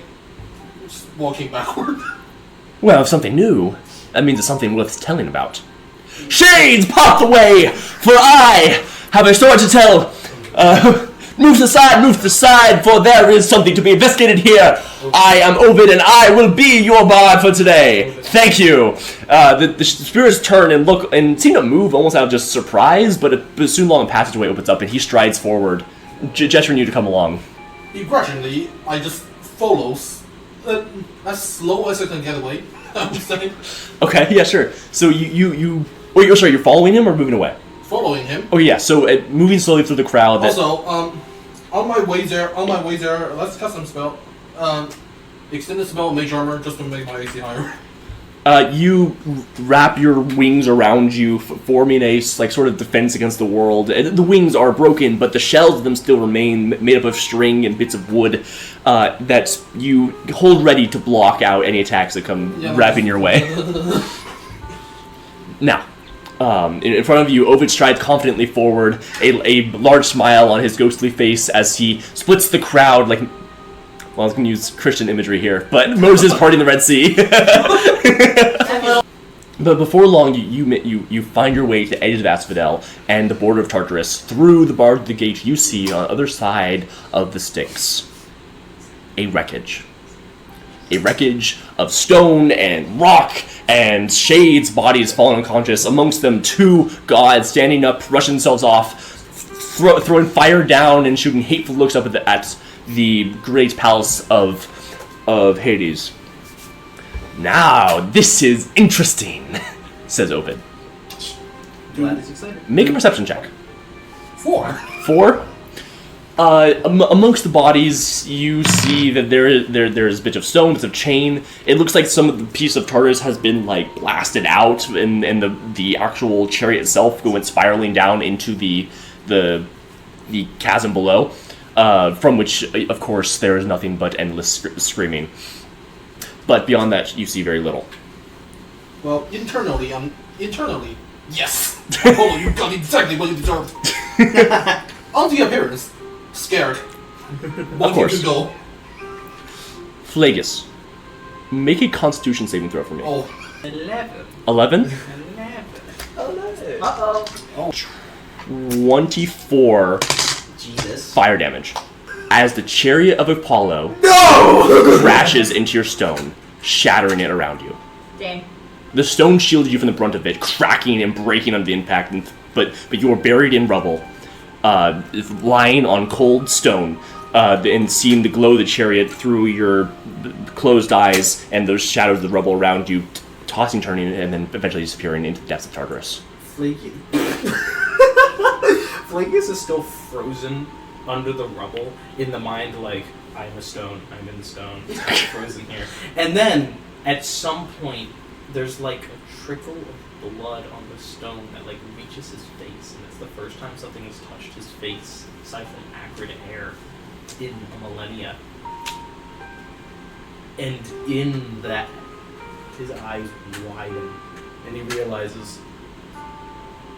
just walking backward. well, if something new, that means it's something worth telling about. Shades, pop away, for I have a story to tell. Move to the side, for there is something to be investigated here. I am Ovid, and I will be your bard for today. Thank you. The spirits turn and look and seem to move almost out of just surprise, but soon long a passageway opens up, and he strides forward, gesturing you to come along. Begrudgingly, I just follow as slow as I can get away. I'm saying. Okay, yeah, sure. So wait, you're following him or moving away? Following him. Oh yeah, so moving slowly through the crowd. Also, on my way there, let's cast some spell. Extended spell, mage armor, just to make my AC higher. You wrap your wings around you, forming a sort of defense against the world. And the wings are broken, but the shells of them still remain, made up of string and bits of wood that you hold ready to block out any attacks that come wrapping your way. Now, in front of you, Ovid strides confidently forward, a large smile on his ghostly face as he splits the crowd like... Well, I was going to use Christian imagery here, but Moses parting the Red Sea. But before long, you find your way to the edge of Asphodel and the border of Tartarus. Through the bar of the gate, you see on the other side of the Styx a wreckage. A wreckage of stone and rock and shades, bodies fallen unconscious. Amongst them, two gods standing up, rushing themselves off, throwing fire down and shooting hateful looks up at the great palace of Hades. Now, this is interesting, says Ovid. Glad he's excited. Make a perception check. 4. 4? Amongst the bodies, you see that there's bits of stone, bits of chain. It looks like some of the piece of Tartarus has been blasted out, and the actual chariot itself went spiraling down into the chasm below. From which, of course, there is nothing but endless screaming. But beyond that, you see very little. Well, internally, yes! Apollo, you got exactly what you deserved. On the appearance, scared. Of course. To go. Flagus, make a Constitution saving throw for me. Oh. 11. 11? 11. Uh-oh. 24 Jesus. fire damage. As the chariot of Apollo crashes into your stone, shattering it around you. Dang. The stone shielded you from the brunt of it, cracking and breaking under the impact, but you are buried in rubble, lying on cold stone, and seeing the glow of the chariot through your closed eyes and those shadows of the rubble around you tossing, turning, and then eventually disappearing into the depths of Tartarus. Flaky. Flakius is still frozen under the rubble in the mind, like, I'm a stone, I'm in the stone, I'm frozen here. And then, at some point, there's like a trickle of blood on the stone that like reaches his face, and it's the first time something has touched his face, aside from acrid air, in a millennia. And in that, his eyes widen, and he realizes,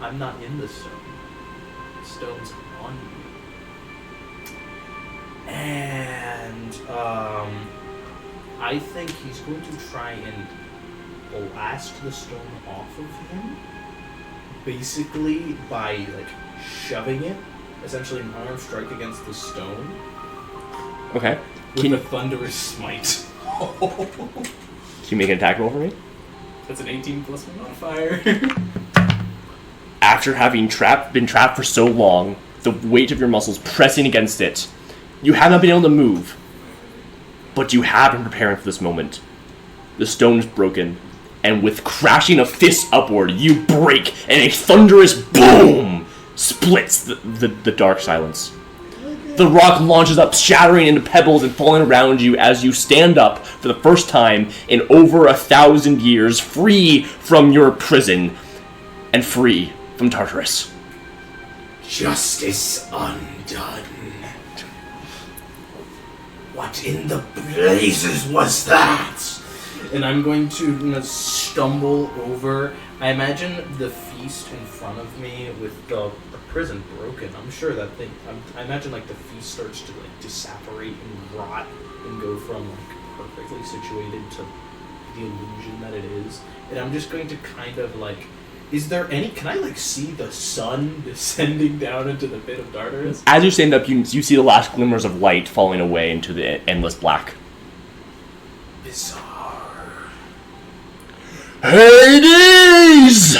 I'm not in the stone. The stone's on me. And, I think he's going to try and blast the stone off of him, basically by, like, shoving it, essentially an arm strike against the stone. Okay. With a thunderous smite. Can you make an attack roll for me? That's an 18 plus 1 modifier. After having been trapped for so long, the weight of your muscles pressing against it, you have not been able to move. But you have been preparing for this moment. The stone is broken, and with crashing of fists upward, you break, and a thunderous boom splits the dark silence. The rock launches up, shattering into pebbles and falling around you as you stand up for the first time in over 1,000 years, free from your prison, and free from Tartarus. Justice undone. What in the blazes was that? And I'm going to stumble over. I imagine the feast in front of me with the prison broken. I'm sure that thing. I imagine like the feast starts to like disapparate and rot and go from like perfectly situated to the illusion that it is. And I'm just going to kind of like. Is there any? Can I like see the sun descending down into the pit of Tartarus? As you stand up, you see the last glimmers of light falling away into the endless black. Bizarre. Hades!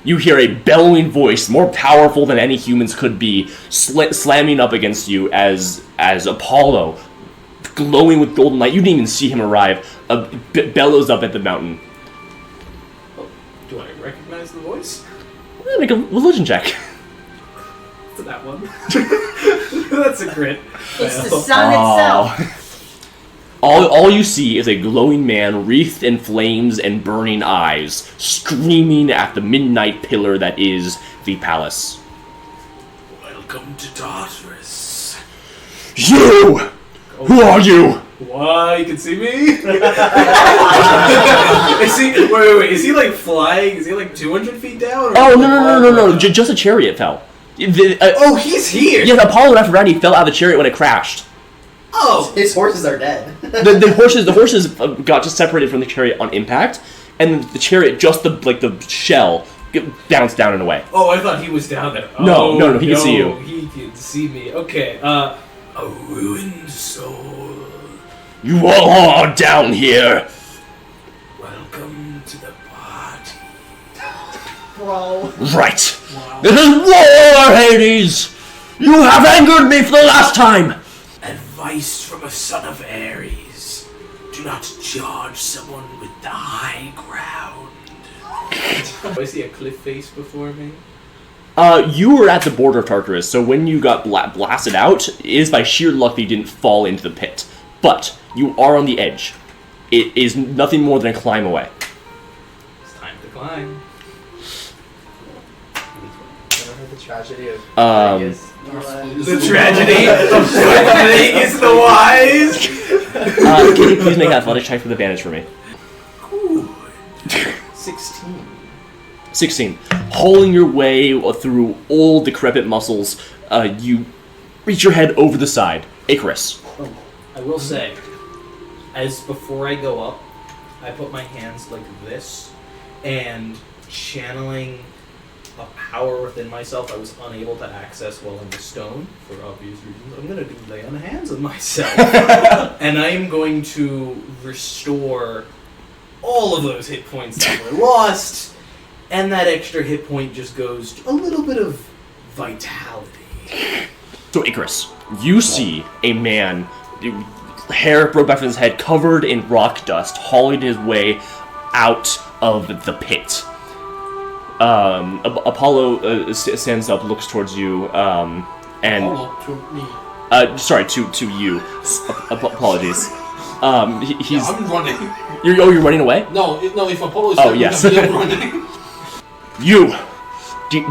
You hear a bellowing voice, more powerful than any humans could be, slamming up against you as Apollo, glowing with golden light. You didn't even see him arrive. Bellows up at the mountain. Do I recognize the voice? Make a religion check. To that one. That's a crit. It's the sun itself. All you see is a glowing man wreathed in flames and burning eyes, screaming at the midnight pillar that is the palace. Welcome to Tartarus. You! Who are you? Why? You can see me? Wait. Is he like flying? Is he like 200 feet down? Oh, no. Just a chariot fell. Oh, he's here! Yeah, Apollo and Aphrodite fell out of the chariot when it crashed. Oh! His horses are dead. The horses got just separated from the chariot on impact, and the chariot, just the shell, bounced down and away. Oh, I thought he was down there. No, he can see you. He can see me. Okay, A ruined soul. You all are down here. Welcome to the party. Bro. Right. Wow. This is war, Hades. You have angered me for the last time. Advice from a son of Ares. Do not charge someone with the high ground. Do I see a cliff face before me? You were at the border of Tartarus, so when you got blasted out, it is by sheer luck that you didn't fall into the pit. But you are on the edge. It is nothing more than a climb away. It's time to climb. The tragedy of Vegas. The tragedy of Vegas the wise. Can you please make an athletics check with advantage for me? Good. 16. 16. Hauling your way through old, decrepit muscles, you reach your head over the side. Icarus. Oh, I will say, as before I go up, I put my hands like this, and channeling a power within myself I was unable to access while in the stone, for obvious reasons. I'm going to lay on hands on myself. And I am going to restore all of those hit points that were lost, and that extra hit point just goes to a little bit of vitality. So Icarus, you see a man, hair broke back from his head, covered in rock dust, hauling his way out of the pit. Apollo stands up, looks towards you, and Apollo to me. sorry, to you. Apologies. He's. Yeah, I'm running. You're running away? No, if Apollo is Oh, yes. I'm running. You,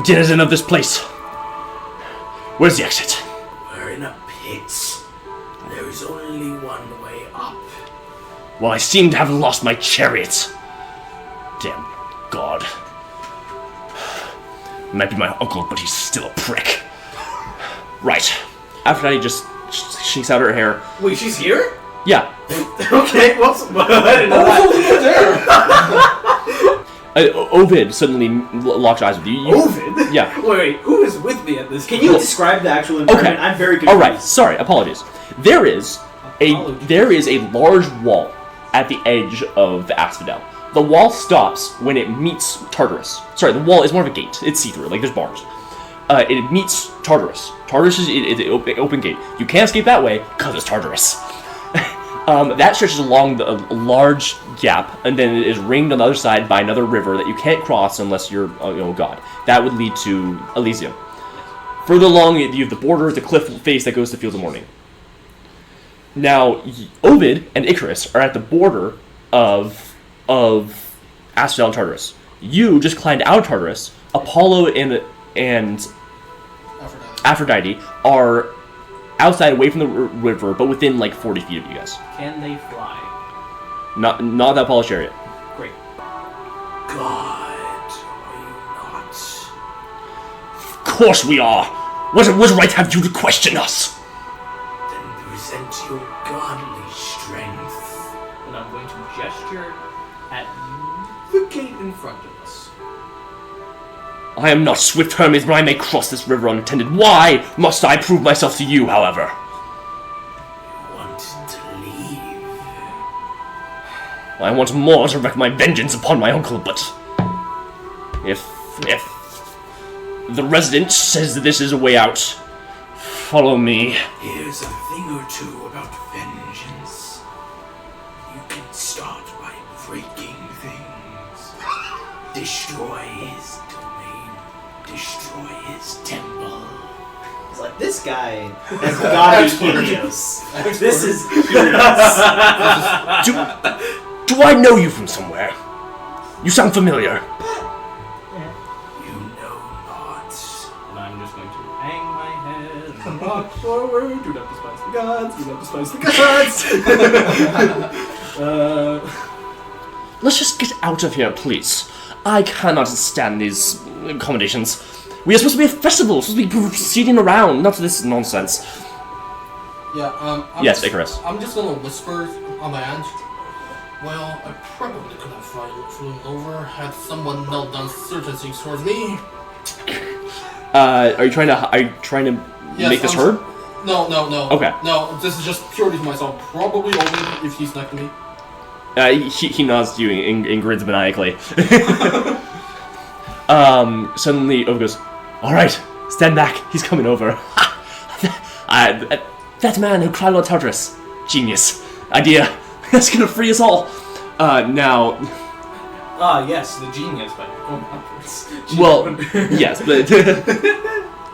denizen of this place. Where's the exit? We're in a pit. There's only one way up. Well, I seem to have lost my chariot. Damn God. Might be my uncle, but he's still a prick. Right. Aphrodite just shakes out her hair. Wait, she's here? Yeah. Okay, I didn't know that. Ovid suddenly locks eyes with you. Ovid? Yeah. Wait, who is with me at this? Can you describe the actual environment? I'm very confused. All right. Sorry. Apologies. There is a large wall at the edge of the Asphodel. The wall stops when it meets Tartarus. Sorry, the wall is more of a gate. It's see-through, like there's bars. It meets Tartarus. Tartarus is an open gate. You can't escape that way because it's Tartarus. That stretches along a large gap, and then it is ringed on the other side by another river that you can't cross unless you're, God. That would lead to Elysium. Further along, you have the border, the cliff face that goes to Fields of Morning. Now, Ovid and Icarus are at the border of Asphodel and Tartarus. You just climbed out of Tartarus. Apollo and Aphrodite are outside, away from the river, but within like 40 feet of you guys. Can they fly? Not that Apollo chariot. Great. God, are you not? Of course we are. What right have you to question us? Then present your godly strength. And I'm going to gesture at the gate in front of us. I am not swift Hermes, but I may cross this river unattended. Why must I prove myself to you, however? You want to leave? I want more to wreak my vengeance upon my uncle, but if the resident says that this is a way out, follow me. Here's a thing or two about vengeance. You can start by breaking things. Destroy his domain. Destroy his temple. It's like, this guy has got to be Helios. This is Helios. Do I know you from somewhere? You sound familiar. You know not. And I'm just going to hang my head and walk forward. Do not despise the gods. Do not despise the gods. Let's just get out of here, please. I cannot stand these accommodations. We are supposed to be a festival, supposed to be proceeding around, not this nonsense. Yeah, Yes, Icarus. I'm just gonna whisper on my end. Well, I probably could have flown over had someone knelt down certain things towards me. Are you trying to Yes, make this heard? No. Okay. No, this is just purely for myself. Probably Ovid if he's next to me. He nods to you and grins maniacally. Suddenly, Ovid goes, "All right, stand back. He's coming over." That man who cried out Tartarus, genius idea. That's gonna free us all. Now. Ah, yes, the genius by going upwards. Well, yes, but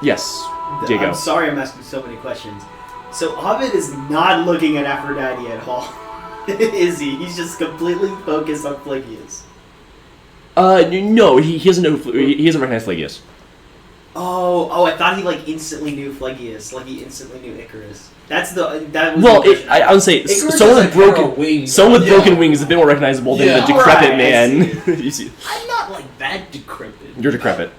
yes, Diego. I'm sorry I'm asking so many questions. So Ovid is not looking at Aphrodite at all. Is he? He's just completely focused on Phlegius. No, he doesn't know. He doesn't recognize Phlegius. Oh! I thought he instantly knew Phlegius, like he instantly knew Icarus. That was. Well, the I would say Icarus someone has with a pair of wings. broken wings is a bit more recognizable than the decrepit Right, man. You see, I'm not like that decrepit. you're decrepit.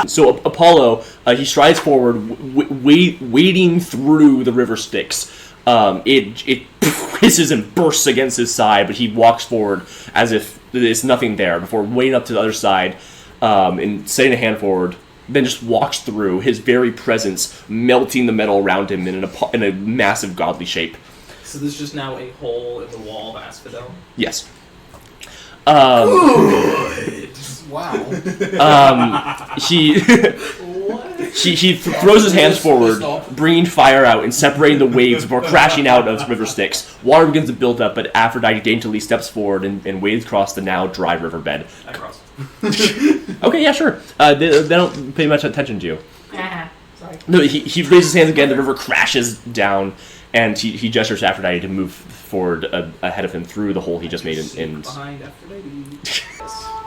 So Apollo, he strides forward, wading through the river Styx. It hisses and bursts against his side, but he walks forward as if there's nothing there before wading up to the other side and setting a hand forward. Then just walks through, his very presence melting the metal around him in a massive godly shape. So there's just now a hole in the wall of Asphodel. Yes. Wow. He What? He throws his hands forward, bringing fire out and separating the waves before crashing out of river Styx. Water begins to build up, but Aphrodite daintily steps forward and wades across the now dry riverbed. I cross. Okay, yeah, sure. They don't pay much attention to you. Sorry. No, he raises his hands again, the river crashes down, and he gestures to Aphrodite to move forward ahead of him through the hole he just made in. Behind Aphrodite.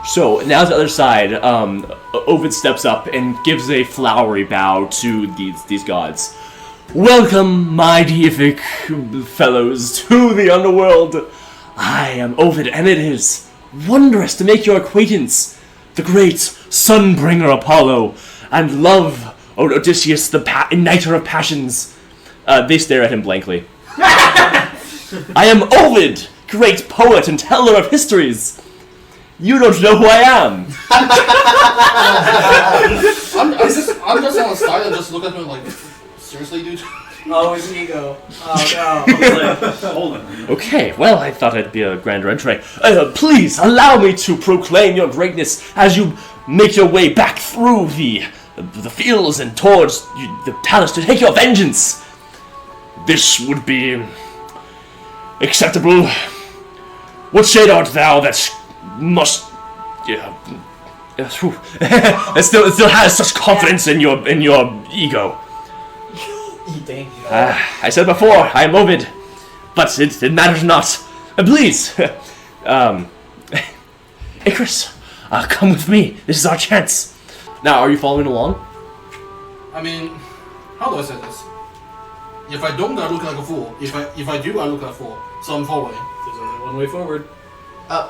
So, now to the other side, Ovid steps up and gives a flowery bow to these gods. Welcome, my deific fellows, to the underworld. I am Ovid, and it is wondrous to make your acquaintance. The great Sunbringer Apollo, and love, Odysseus, the igniter of passions. They stare at him blankly. I am Ovid, great poet and teller of histories. You don't know who I am. I'm just on the side and just look at him like, seriously, dude? Oh, his ego. Oh no. Hold on. Okay, well, I thought I'd be a grander entree. Please, allow me to proclaim your greatness as you make your way back through the fields and towards the palace to take your vengeance. This would be acceptable. What shade art thou that must... that still has such confidence in your ego? I said before, I am Ovid, but it matters not. Please, Icarus, come with me. This is our chance. Now, are you following along? I mean, how do I say this? If I don't, I look like a fool. If I do, I look like a fool. So I'm following. There's only one way forward. There's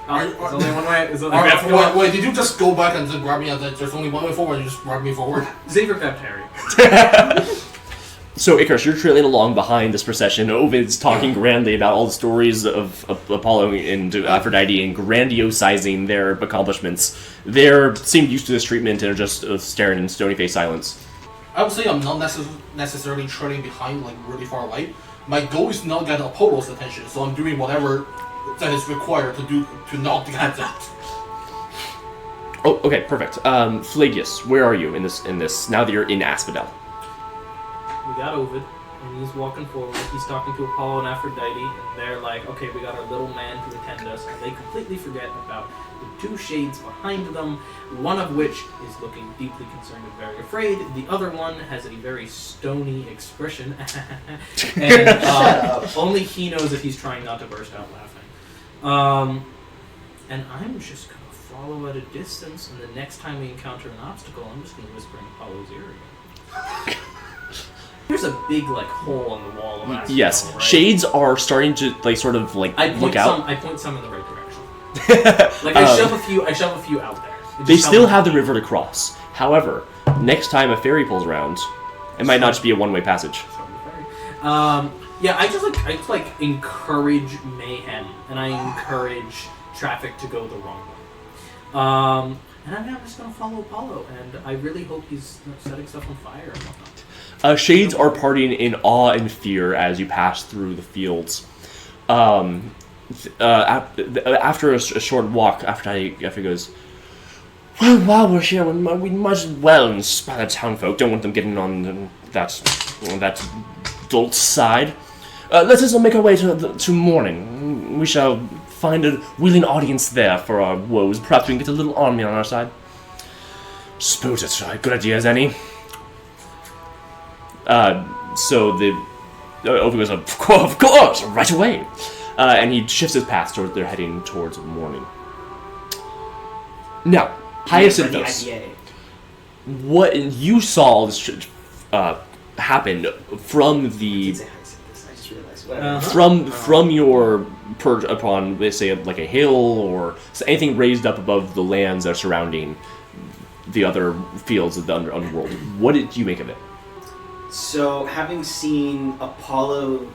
only one way. There's only one way forward. Wait, did you just go back and then grab me and then there's only one way forward and you just grab me forward? Xavier grabbed Harry. So, Icarus, you're trailing along behind this procession. Ovid's talking grandly about all the stories of Apollo and Aphrodite and grandiosizing their accomplishments. They seem used to this treatment and are just staring in stony-faced silence. I would say I'm not necessarily trailing behind, like, really far away. My goal is not get Apollo's attention, so I'm doing whatever that is required to not get that. Oh, okay, perfect. Pelagius, where are you in this? Now that you're in Asphodel. We got Ovid, and he's walking forward. He's talking to Apollo and Aphrodite, and they're like, okay, we got our little man to attend us, and they completely forget about the two shades behind them, one of which is looking deeply concerned and very afraid. The other one has a very stony expression, and only he knows if he's trying not to burst out laughing. And I'm just going to follow at a distance, and the next time we encounter an obstacle, I'm just going to whisper in Apollo's ear again. There's a big, hole in the wall of Asphodel, Yes, right? shades are starting to, look out. I point some in the right direction. I shove a few out there. They still have the river to cross. However, next time a ferry pulls around, it might not just be a one-way passage. Yeah, I just encourage mayhem, and I encourage traffic to go the wrong way. And I'm just going to follow Apollo, and I really hope he's setting stuff on fire and whatnot. Shades are parting in awe and fear as you pass through the fields. After a short walk, Aphrodite goes, well, while we're here, we might as well inspire the town folk. Don't want them getting on that dolt side. Let us make our way to morning. We shall find a willing audience there for our woes. Perhaps we can get a little army on our side. Suppose it's a good idea as any. So Ovid goes, of course, right away. And he shifts his path towards they're heading towards morning. Now, Hyacinthus, what you saw this happen from the from your perch upon, let's say, like a hill or anything raised up above the lands that are surrounding the other fields of the underworld. What did you make of it? So, having seen Apollo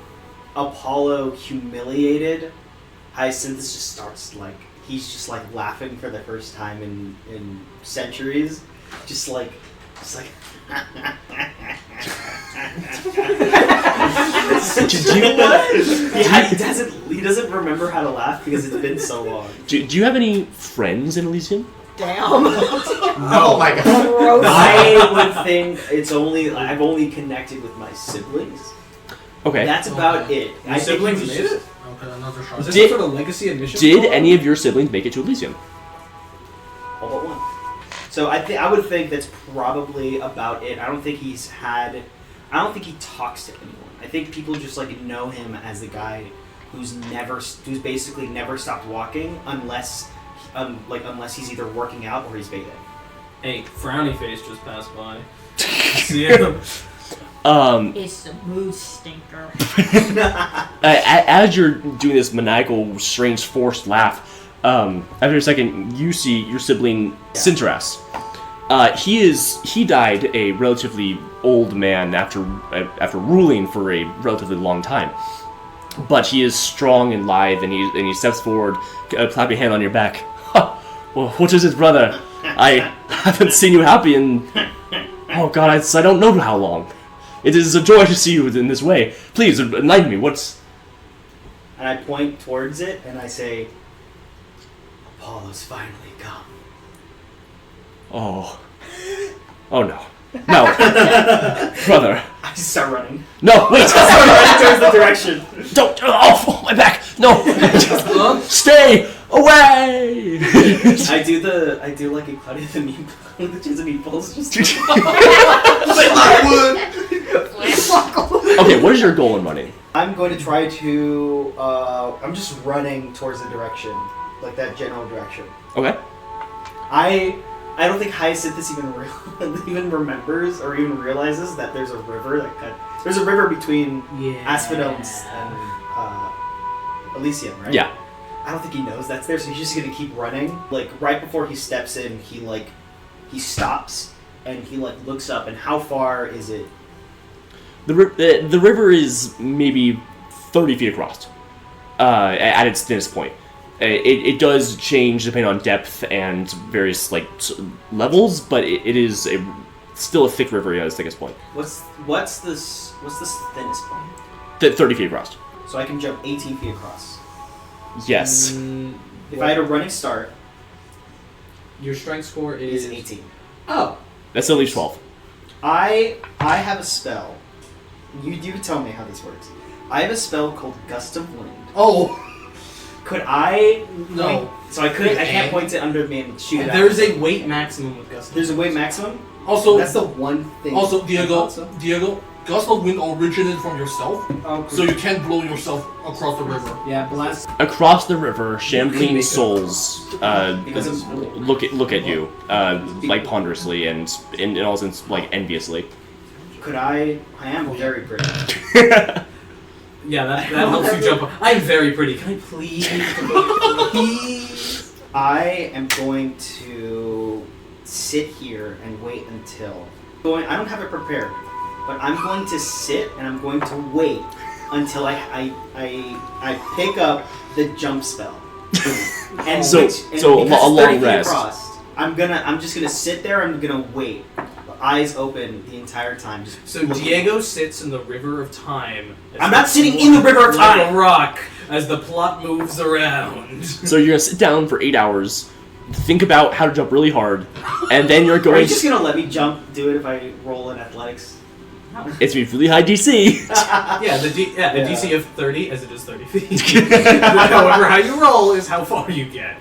humiliated, Hyacinthus just starts he's just laughing for the first time in centuries, just like. He doesn't remember how to laugh because it's been so long. Do you have any friends in Elysium? Damn. Oh my god. Gross. I would think I've only connected with my siblings. Okay. That's about it. Your siblings think made it? Okay, another shot. Is this Did- some sort of legacy admission? Did program? any of your siblings make it to Elysium? all but one. So I would think that's probably about it. I don't think he talks to anyone. I think people just like know him as the guy who's basically never stopped walking unless he's either working out or he's bathing. Hey, frowny face just passed by. See him? It's a mood stinker. As you're doing this maniacal, strange, forced laugh, after a second, you see your sibling Cinteras. He died a relatively old man after ruling for a relatively long time. But he is strong and lithe, and he steps forward, clapping a hand on your back. Ha! Well, what is it, brother? I haven't seen you happy in... Oh god, I don't know how long. It is a joy to see you in this way. Please, enlighten me, what's... And I point towards it, and I say, Apollo's finally come. Oh. Oh no. No. Brother. I just start running. No, wait! Start running towards the direction. Don't! Oh, my back! No! Stay away! I do like a Claudia the Meat with the chins and meatballs. Just Okay, what is your goal in running? I'm going to try to. I'm just running towards the direction, like that general direction. Okay. I don't think Hyacinthus even remembers or even realizes that there's a river there's a river between Asphodomes and Elysium, right? Yeah. I don't think he knows that's there, so he's just gonna keep running. Like right before he steps in, he stops and he looks up. And how far is it? The river is maybe 30 feet across at its thinnest point. It does change depending on depth and various levels, but it is still a thick river at its thickest point. What's this thinnest point? 30 feet across. So I can jump 18 feet across. Yes. If I had a running start, Your strength score it's is 18. Oh. That still leaves 12. I have a spell. You tell me how this works. I have a spell called Gust of Wind. Oh! Could I? No. So I can't point it under me and shoot it out. There's a weight maximum with Gust. There's a weight maximum. Also, That's the one thing. also, I thought so. Diego, Gust of Wind originated from yourself, Oh, so you can't blow yourself across the river. yeah, blast. Across the river, shambling make souls Because of look at you ponderously and in all sense enviously. Could I? I am very pretty. Yeah, that helps you jump up. I'm very pretty. Can I please? Please. I am going to sit here and wait until. I don't have it prepared, but I'm going to sit and I'm going to wait until I pick up the jump spell. And So because a long 30 feet rest. across, I'm just gonna sit there. I'm gonna wait, eyes open the entire time. Just So looking. Diego sits in the river of time. I'm not sitting in the river of like time. a rock as the plot moves around. So you're gonna sit down for 8 hours, think about how to jump really hard, and then you're Are going. you just gonna let me do it if I roll in athletics? It's gonna be really high DC. Yeah, the Yeah. DC of 30 as it is 30 feet. However, how you roll is how far you get.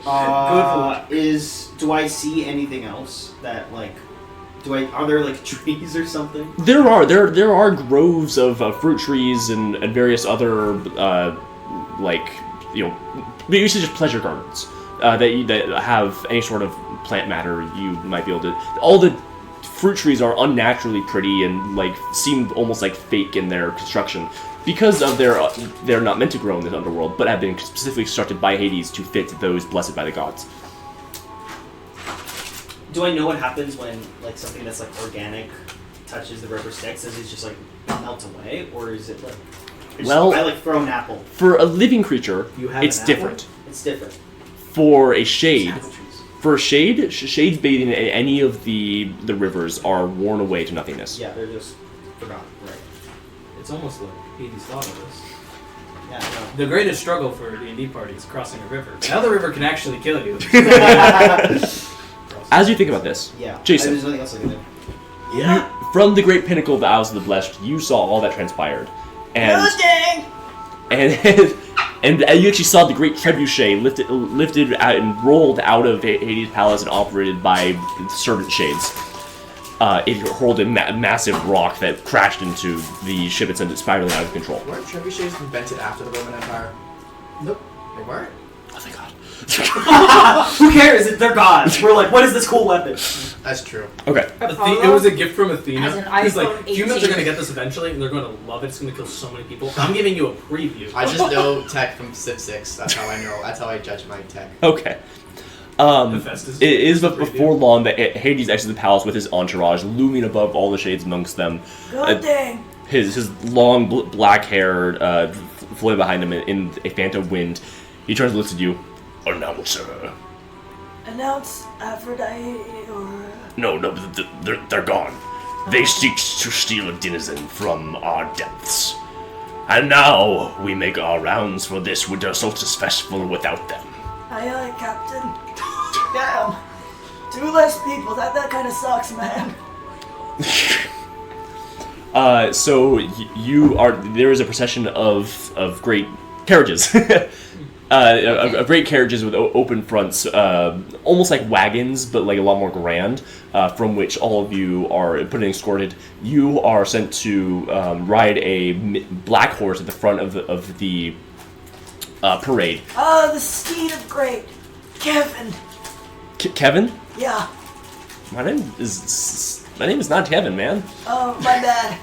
Do I see anything else that are there trees or something? There are groves of fruit trees and various other usually just pleasure gardens that have any sort of plant matter you might be able to. All the fruit trees are unnaturally pretty and seem almost fake in their construction because of they're not meant to grow in this underworld, but have been specifically constructed by Hades to fit those blessed by the gods. Do I know what happens when something that's organic touches the river Styx? Does it just melt away, or is it Well, I throw an apple? For a living creature, You have it's an apple? different. It's different. For a shade, Apple trees. shades bathing in any of the rivers are worn away to nothingness. Yeah, they're just forgotten. Right. It's almost like Hades thought of this. Yeah. I know. The greatest struggle for a D&D party is crossing a river. Now the river can actually kill you. As you think about this, Yeah. Jason. There's nothing else I can do. From the great pinnacle of the Isles of the Blessed, you saw all that transpired. And Oh, dang! and you actually saw the great trebuchet lifted out and rolled out of Hades' palace and operated by servant shades. It hurled a massive rock that crashed into the ship and sent it spiraling out of control. Weren't trebuchets invented after the Roman Empire? Nope. They weren't? Oh, thank God. Who cares? They're gods. We're like, what is this cool weapon? That's true. Okay. It was a gift from Athena. Has an He's iPhone like, humans 18. are going to get this eventually, and they're going to love it. It's going to kill so many people. I'm giving you a preview. I just know tech from Civ 6. That's how I know. That's how I judge my tech. Okay. Hephaestus. It is before long that Hades exits the palace with his entourage, looming above all the shades amongst them. God dang! His long black hair floating behind him in a phantom wind. He turns and looks at you. Announcer. Announce Aphrodite or... No, they're gone. They seek to steal a denizen from our depths. And now we make our rounds for this Winter Solstice Festival without them. Aye, Captain. Damn. 2 less people. That kind of sucks, man. So you are. There is a procession of great carriages. Of great carriages with open fronts, almost like wagons, but like a lot more grand, from which all of you are put and escorted. You are sent to ride a black horse at the front of the parade. Oh, the steed of great. Kevin. Kevin? Yeah. My name is not Kevin, man. Oh, my bad.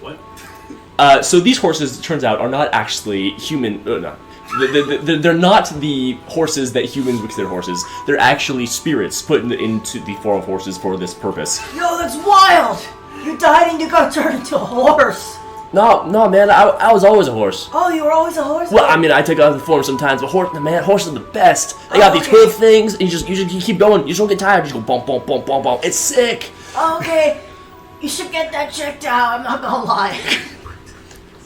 What? So these horses, it turns out, are not actually human. No. They're not the horses that humans would consider horses. They're actually spirits put into the form of horses for this purpose. Yo, that's wild! You died and you got turned into a horse. No, man, I was always a horse. Oh, you were always a horse? Well, I mean, I take other forms sometimes, but horses are the best. They got these Okay. hoof things, and you keep going. You just don't get tired. You just go bump, bump, bump, bump, bump. It's sick. Okay. You should get that checked out, I'm not gonna lie.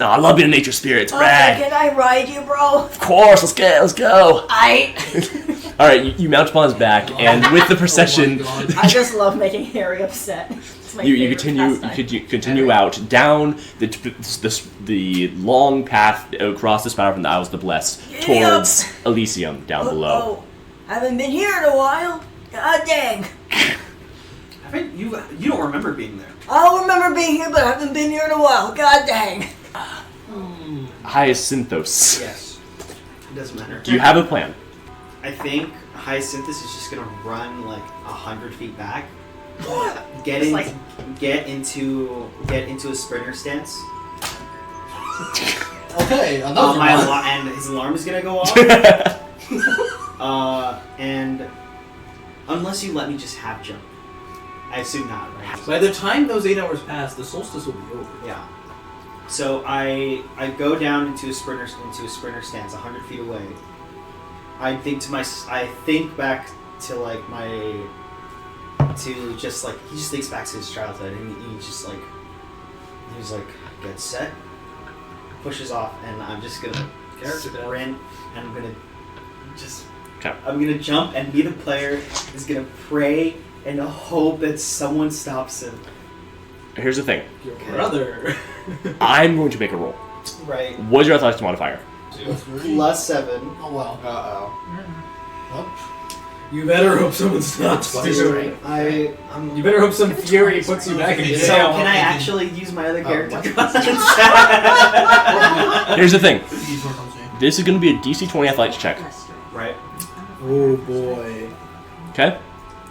No, I love being a nature spirit. It's Okay, rad. can I ride you, bro? Of course, let's go. All right, you mount upon his back, and with the procession, Oh my God. I just love making Harry upset. It's my you favorite continue pastime. continue out down the long path across the spiral from the Isles of the Blessed towards Elysium down below. Oh, haven't been here in a while. God dang. You don't remember being there. I'll remember being here, but I haven't been here in a while. God dang. Hyacinthos, Yes. It doesn't matter. do you have a plan? I think Hyacinthus is just gonna run like 100 feet back. Get into a sprinter stance. Okay, another one. And his alarm is gonna go off. And unless you let me just have jump, I assume not, right? By the time those 8 hours pass, the solstice will be over. Yeah. So I go down into a sprinter stance 100 feet away. I think back to like he just thinks back to his childhood, and he's like get set, pushes off, and I'm just gonna sprint, and I'm gonna jump and be the player is gonna pray and hope that someone stops him. Here's the thing. Your brother. I'm going to make a roll. Right. What's your athletics modifier? +7. Oh wow. Uh-oh. Well, You better hope someone stops What's you. his strength? You better hope some fury puts you back in So, So jail. can I actually use my other character? Here's the thing. these were something. This is going to be a DC 20 athletics check. Right. Oh boy. Okay?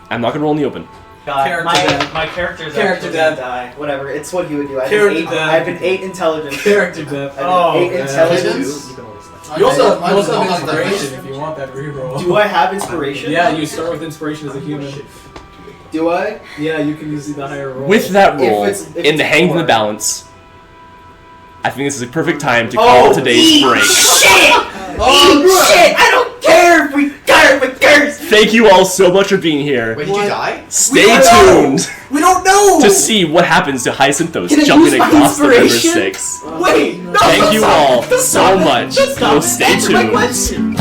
I'm not going to roll in the open. God, Character death. my character's Character actually death. gonna die. Whatever. It's what he would do. I Character have death. an 8 intelligence. Character death. I have Oh, an 8 man. intelligence. You also Mine have does not like that inspiration much. if you want that reroll. Do I have inspiration? Yeah, you start with inspiration as a human. Do I? Yeah, you can use the higher roll. With that roll, if in it's the hanged in the 4. balance, I think this is a perfect time to call today's break. Shit! Eat shit! I don't care if we care if it cares! thank you all so much for being here. Wait, did you die? Stay tuned We don't know. to see what happens to Hyacinthos Can I jumping use my across the River inspiration? Styx. Wait, no. Thank you all Stop so it. much. Stop So it. stay Answer my tuned. question.